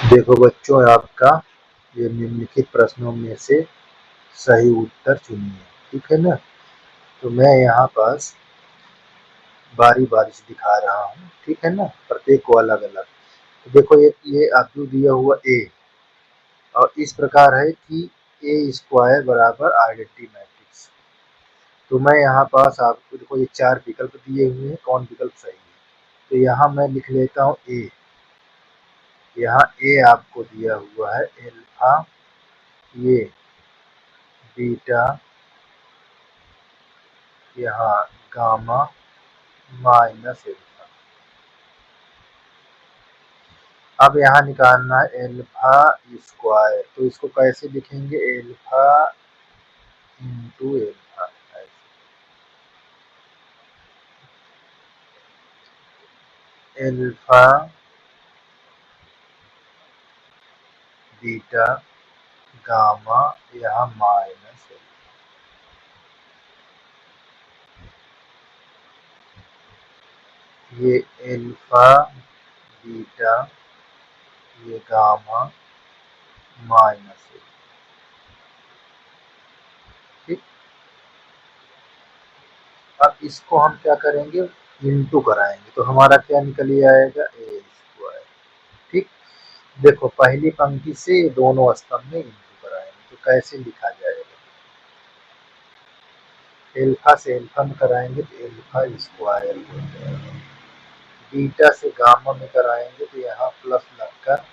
देखो बच्चों, आपका ये निम्नलिखित प्रश्नों में से सही उत्तर चुनिए, ठीक है ना। तो मैं यहाँ पास बारी बारी से दिखा रहा हूँ, ठीक है ना, प्रत्येक को अलग अलग। तो देखो ये आपको दिया हुआ ए, और इस प्रकार है कि ए स्क्वायर बराबर आइडेंटिटी मैट्रिक्स। तो मैं यहाँ पास आपको देखो ये 4 विकल्प दिए हुए हैं, कौन विकल्प सही है। तो यहाँ मैं लिख लेता हूँ ए। यहाँ ए आपको दिया हुआ है एल्फा, ये बीटा, यहाँ गामा माइनस एल्फा। अब यहाँ निकालना है एल्फा स्क्वायर, तो इसको कैसे लिखेंगे, alpha into alpha, alpha beta gamma यहाँ माइनस है। ये एल्फा बीटा ये गामा माइनस है, ठीक। अब इसको हम क्या करेंगे, इंटू कराएंगे, तो हमारा क्या निकल आएगा, ए स्क्वायर, ठीक। देखो पहली पंक्ति से दोनों स्तंभ में इंटू कराएंगे, तो कैसे लिखा जाएगा, एल्फा से एल्फा में कराएंगे तो एल्फा स्क्वायर हो जाएगा, बीटा से गामा में कराएंगे तो यहाँ प्लस लगकर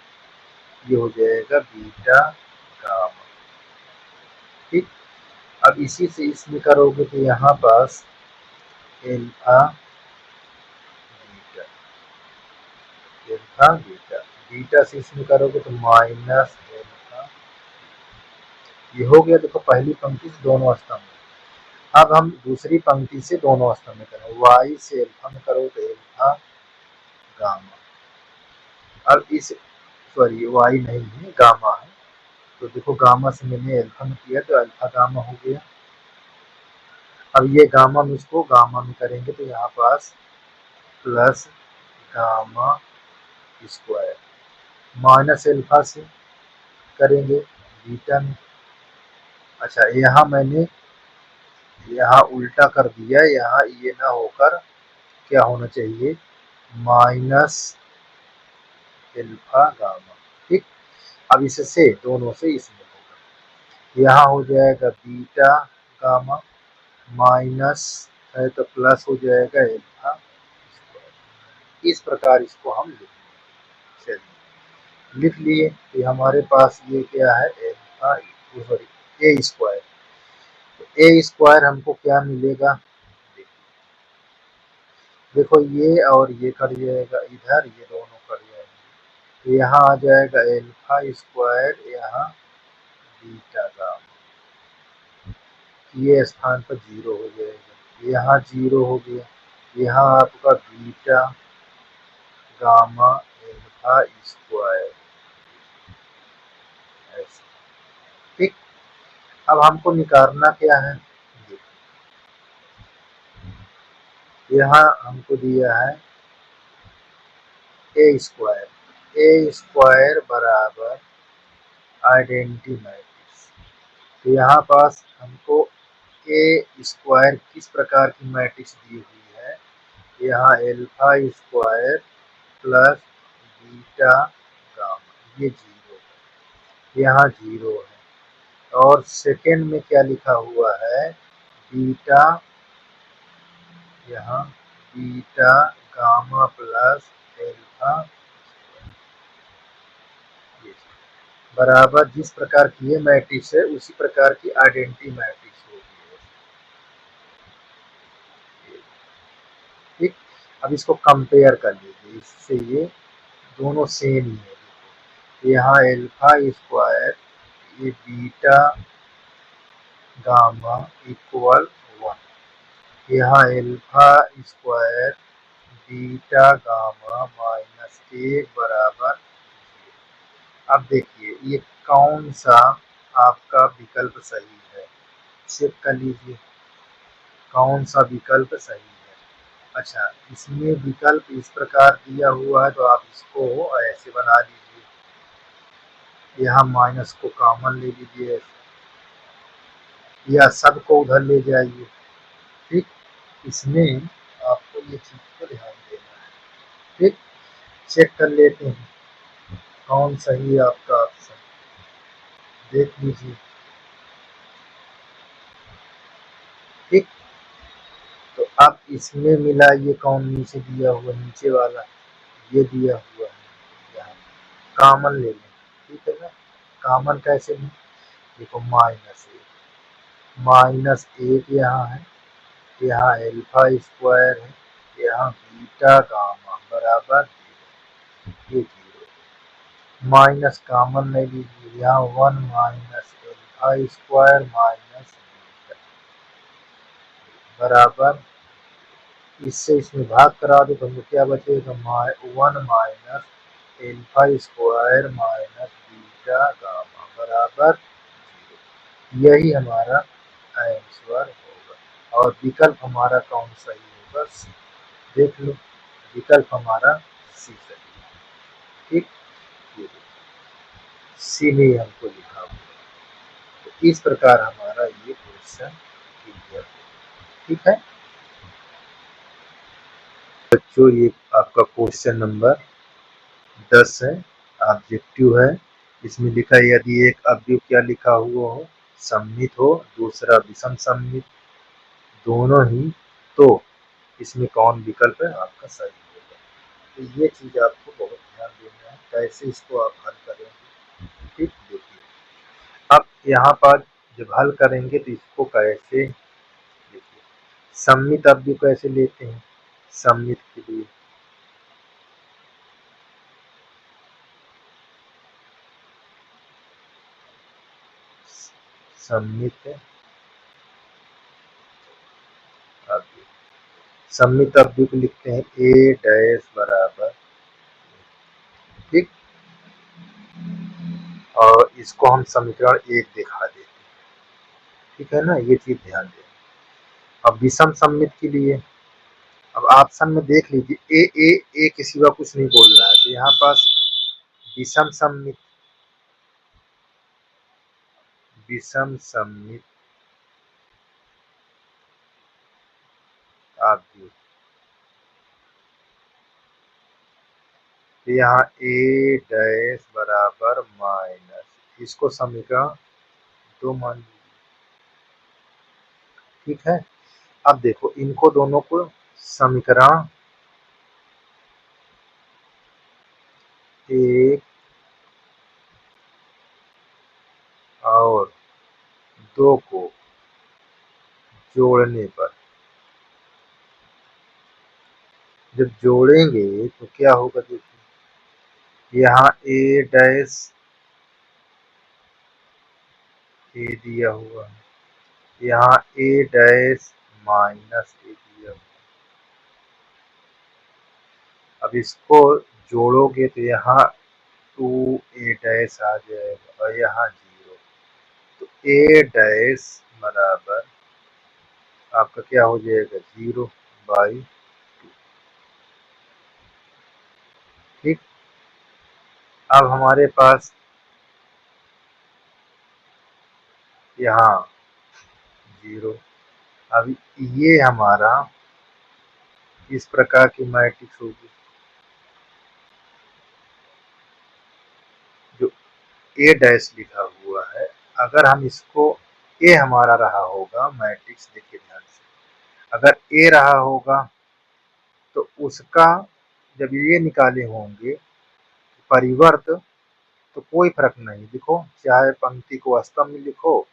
ये हो जाएगा बीटा गामा, ठीक। अब इसी से इसमें करोगे तो यहाँ पास alpha beta, alpha beta, beta से इसमें करोगे तो माइनस एल्फा, ये हो गया। देखो पहली पंक्ति से दोनों स्तंभ में। अब हम दूसरी पंक्ति से दोनों स्तंभ में करें, वाई से एल्फा में करो तो एल्फा गामा। अब इस सॉरी वाई नहीं है, गामा है, तो देखो गामा से मैंने एल्फा में किया तो अल्फा गामा हो गया। अब ये गामा में इसको गामा में करेंगे तो यहाँ पास plus gamma square, minus alpha से करेंगे बीटा में। अच्छा यहाँ मैंने यहाँ उल्टा कर दिया, यहाँ ये ना होकर क्या होना चाहिए, माइनस एल्फा गामा, ठीक। अब इससे दोनों से इसमें होगा, यहाँ हो जाएगा बीटा गामा माइनस है तो प्लस हो जाएगा एल्फा स्क्वायर। इस प्रकार इसको हम लिख लिए। तो हमारे पास ये क्या है, एल्फा सॉरी ए स्क्वायर, तो ए स्क्वायर हमको क्या मिलेगा, देखो ये और ये कट जाएगा इधर, ये दोनों कट जाएंगे, यहाँ आ जाएगा एल्फा स्क्वायर, यहाँ बीटा का, ये स्थान पर 0 हो जाएगा, यहाँ 0 हो गया, यहाँ आपका बीटा गामा एल्फा स्क्वायर ऐसे। ठीक, अब हमको निकालना क्या है, यहाँ हमको दिया है ए स्क्वायर बराबर आइडेंटिटी मैट्रिक्स। तो यहाँ पास हमको ए स्क्वायर किस प्रकार की मैट्रिक्स दी हुई है, यहाँ alpha square plus beta gamma, ये 0 है, यहाँ 0 है, और सेकेंड में क्या लिखा हुआ है, बीटा, यहाँ बीटा गामा प्लस एल्फा बराबर जिस प्रकार की ये मैट्रिक्स है उसी प्रकार की आइडेंटिटी मैट्रिक्स होगी। ठीक, अब इसको कंपेयर कर लीजिए, इससे ये दोनों सेम ही है, यहाँ एल्फा स्क्वायर ये बीटा गामा इक्वल 1, यहाँ alpha square beta gamma minus 1 बराबर 0। अब देखिए ये कौन सा आपका विकल्प सही है, चेक कर लीजिए कौन सा विकल्प सही है। अच्छा, इसमें विकल्प इस प्रकार दिया हुआ है तो आप इसको ऐसे बना लीजिए, यहाँ माइनस को कॉमन ले लीजिए या सबको उधर ले जाइए। ठीक, इसमें आपको ये चीज को ध्यान देना है। ठीक, चेक कर लेते हैं कौन सही है आपका ऑप्शन, देख लीजिए। ठीक, तो अब इसमें मिला ये कौन नीचे दिया हुआ, नीचे वाला ये दिया हुआ है, यहाँ कॉमन ले लें। ठीक है ना, कॉमन कैसे लें, देखो माइनस 1 यहाँ है, यहाँ एल्फा स्क्वायर है, यहाँ बीटा गामा बराबर 0, ये 0, माइनस कॉमन नहीं लीजिए, यहाँ 1 minus alpha square minus beta बराबर, इससे इसमें भाग करा दो तो हमको क्या बचेगा, 1 minus alpha square minus beta gamma बराबर 0। यही हमारा आंसर होगा, और विकल्प हमारा कौन सही होगा, सी। देख लो विकल्प हमारा सी सही है। ठीक, सी में हमको लिखा हुआ, तो इस प्रकार हमारा ये क्वेश्चन क्लियर होगा। ठीक है बच्चों, ये आपका क्वेश्चन नंबर 10 है, ऑब्जेक्टिव है। इसमें लिखा है यदि एक अवयव क्या लिखा हुआ हो, सममित हो, दूसरा विषम सममित, दोनों ही, तो इसमें कौन विकल्प है आपका सही होगा। तो ये चीज आपको बहुत ध्यान देना है, कैसे इसको आप हल करेंगे। ठीक, देखिए अब यहाँ पर जब हल करेंगे तो इसको कैसे, देखिए सममित अवयव कैसे लेते हैं, सममित के लिए सममित अवयव, सममित अवयव को लिखते हैं ए डैश बराबर, ठीक, और इसको हम समीकरण 1 दिखा देते हैं। ठीक है ना, ये चीज ध्यान दें। अब विषम सममित के लिए अब ऑप्शन में देख लीजिए ए के सिवा कुछ नहीं बोल रहा है, तो यहाँ पास विषम सममित, विषम सममित अवयव, तो यहाँ ए डैश बराबर माइनस, इसको समीकरण 2 मान लीजिए। ठीक है, अब देखो इनको दोनों को समीकरण 1 और 2 को जोड़ने पर, जब जोड़ेंगे तो क्या होगा देखिए, यहाँ ए डैश ए दिया हुआ है, यहाँ ए डैश माइनस ए दिया हुआ है। अब इसको जोड़ोगे तो यहाँ 2a डैश आ जाएगा और यहाँ 0, तो a डैश बराबर आपका क्या हो जाएगा 0/2। ठीक, अब हमारे पास यहाँ 0। अब ये हमारा इस प्रकार की मैट्रिक्स होगी, जो ए डैश लिखा हुआ है। अगर हम इसको ए हमारा रहा होगा मैट्रिक्स, देखिए ध्यान से, अगर ए रहा होगा तो उसका जब ये निकाले होंगे परिवर्त, तो कोई फर्क नहीं, लिखो चाहे पंक्ति को स्तंभ में लिखो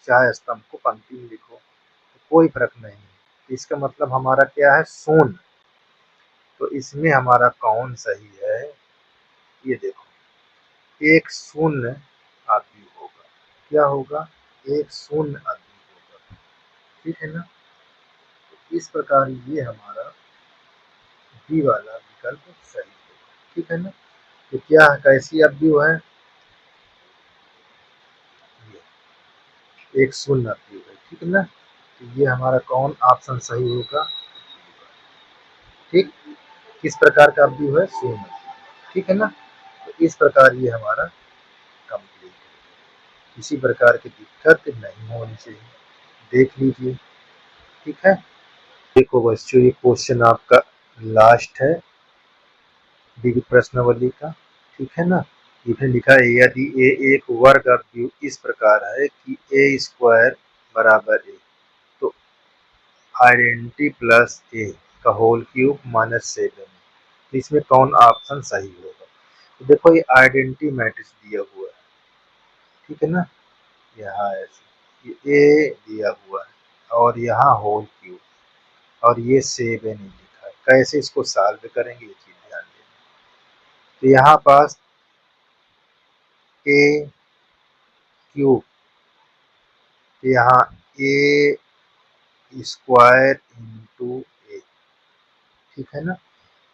चाहे स्तंभ को पंक्ति में लिखो, तो कोई फर्क नहीं है। इसका मतलब हमारा क्या है, शून्य। तो इसमें हमारा कौन सही है, ये देखो, एक शून्य आदि होगा। क्या होगा, एक शून्य आदि होगा। ठीक है ना, तो इस प्रकार ये हमारा बी वाला विकल्प सही होगा। ठीक है ना, तो क्या कैसी अवयव है, एक शून्य अवयव है। ठीक है ना, तो ये हमारा कौन ऑप्शन सही होगा। ठीक, किस प्रकार का अवयव है, शून्य। ठीक है ना, तो इस प्रकार ये हमारा कंप्लीट है। किसी प्रकार की दिक्कत नहीं होनी चाहिए, देख लीजिए। ठीक है, देखो बच्चों, ये क्वेश्चन आपका लास्ट है डी प्रश्नावली का। ठीक है ना, इसमें लिखा है यदि ए एक वर्ग अवयव इस प्रकार है कि ए स्क्वायर बराबर ए, तो आइडेंटिटी प्लस ए का होल क्यूब -7, इसमें कौन ऑप्शन सही होगा। तो देखो, ये आइडेंटिटी मैट्रिक्स दिया हुआ है। ठीक है ना, यहाँ ऐसे ये ए दिया हुआ है और यहाँ होल क्यूब और ये 7 लिखा है। कैसे इसको सॉल्व करेंगे, ये चीज ध्यान देना। तो यहाँ पास ए क्यूब, यहाँ ए स्क्वायर इंटू ए। ठीक है ना,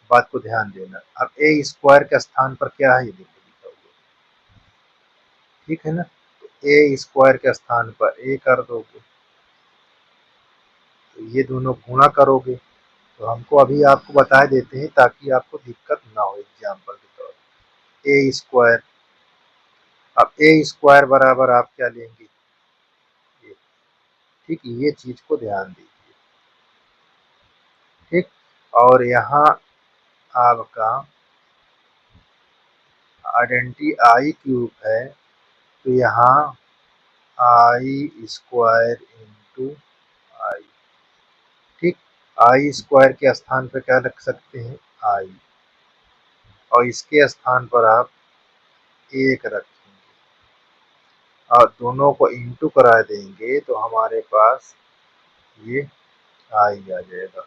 बात को ध्यान देना। अब ए स्क्वायर के स्थान पर क्या है, ये देखो लिखा हुआ। ठीक है ना, तो ए स्क्वायर के स्थान पर ए कर दोगे, तो ये दोनों गुणा करोगे। तो हमको अभी आपको बता देते हैं ताकि आपको दिक्कत ना हो एग्जाम्पल के तौर पर। ए स्क्वायर, अब ए स्क्वायर बराबर आप क्या लेंगे, ए। ठीक, ये चीज को ध्यान दीजिए। ठीक, और यहाँ आपका आइडेंटिटी आई क्यूब है, तो यहाँ आई स्क्वायर इंटू आई। ठीक, आई स्क्वायर के स्थान पर क्या रख सकते हैं, आई, और इसके स्थान पर आप एक रखेंगे और दोनों को इंटू करा देंगे तो हमारे पास ये आई आ जाएगा।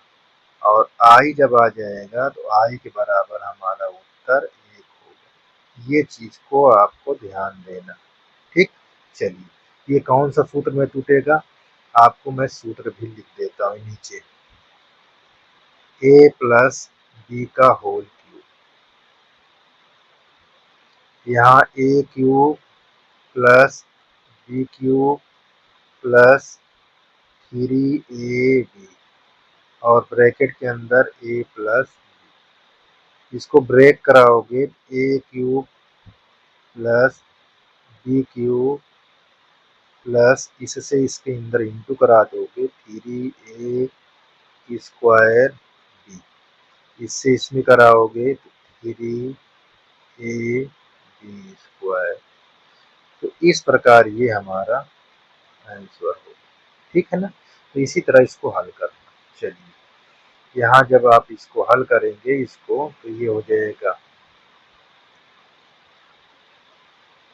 और आई जब आ जाएगा तो आई के बराबर हमारा उत्तर 1 होगा। ये चीज को आपको ध्यान देना। ठीक, चलिए, ये कौन सा सूत्र में टूटेगा, आपको मैं सूत्र भी लिख देता हूँ नीचे। ए प्लस बी का होल क्यूब, यहाँ A cube plus B cube plus 3ab और ब्रैकेट के अंदर ए प्लस बी। इसको ब्रेक कराओगे, A cube plus B cube plus इससे इसके अंदर इंटू करा दोगे 3a स्क्वायर बी, इससे इसमें कराओगे तो 3ab स्क्वायर। तो इस प्रकार ये हमारा आंसर होगा। ठीक है ना, तो इसी तरह इसको हल करना। चलिए, यहाँ जब आप इसको हल करेंगे इसको, तो ये हो जाएगा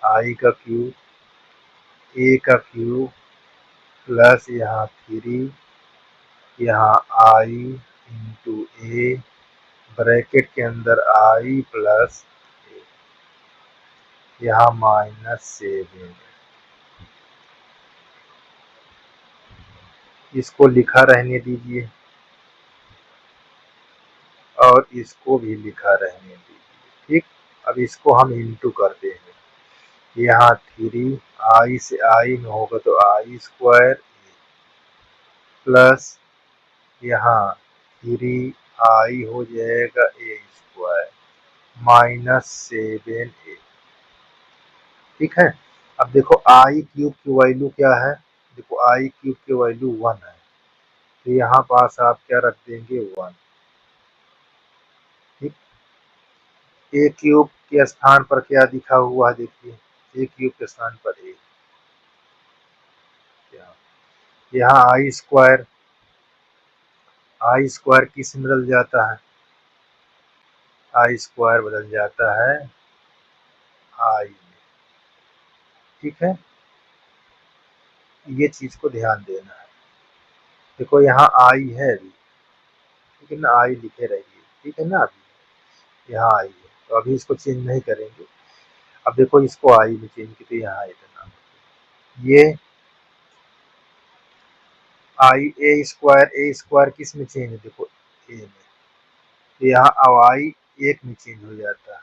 आई का क्यूब, ए का क्यूब प्लस यहाँ 3 यहाँ आई इंटू ए, ब्रैकेट के अंदर आई प्लस ए, यहाँ -7। इसको लिखा रहने दीजिए और इसको भी लिखा रहने दीजिए। ठीक, अब इसको हम इंटू करते हैं। यहाँ 3 आई से आई में होगा तो आई स्क्वायर प्लस यहाँ 3 आई हो जाएगा ए स्क्वायर -7a। ठीक है, अब देखो आई क्यूब की वैल्यू क्या है, देखो आई क्यूब की वैल्यू 1 है, तो यहाँ पास आप क्या रख देंगे 1। ठीक, ए क्यूब के स्थान पर क्या लिखा हुआ है, देखिए ए क्यूब के स्थान पर ए, यहाँ आई स्क्वायर किस में बदल जाता है, आई स्क्वायर बदल जाता है आई में। ठीक है, ये चीज को ध्यान देना है। देखो यहाँ आई है अभी, ठीक है ना, आई लिखे रहिए, ठीक है ना, अभी यहाँ आई है तो अभी इसको चेंज नहीं करेंगे। अब देखो इसको आई में चेंज की तो यहाँ इतना, ये आई ए स्क्वायर किस में चेंज है, देखो ए में, तो यहाँ अब आई एक में चेंज हो जाता है,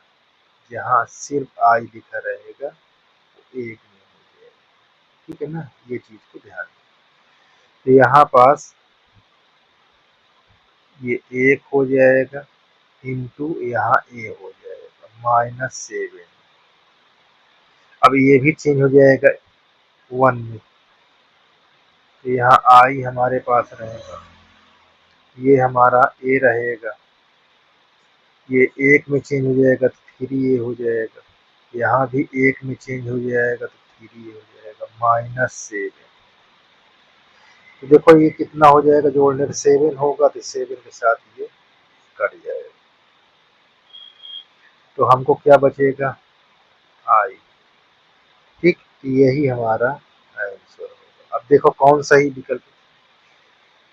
जहाँ सिर्फ आई लिखा रहेगा तो एक में हो जाएगा। ठीक है ना, ये चीज को ध्यान दें। तो यहाँ पास ये एक हो जाएगा इंटू यहाँ ए हो जाएगा -7। अब ये भी चेंज हो जाएगा 1 में, तो यहाँ आई हमारे पास रहेगा, ये हमारा ए रहेगा, ये एक में चेंज हो जाएगा तो 3a हो जाएगा, यहाँ भी एक में चेंज हो जाएगा तो 3a हो जाएगा -7। तो देखो ये कितना हो जाएगा, जोड़ने पर 7 होगा तो 7 के साथ ये कट जाएगा, तो हमको क्या बचेगा आई। ठीक, यही हमारा आंसर होगा। अब देखो कौन सही विकल्प,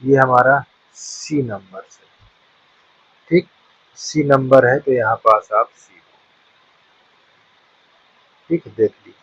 ये हमारा सी नंबर से, ठीक, सी नंबर है तो यहाँ पास आप सी, ठीक, देख लीजिए।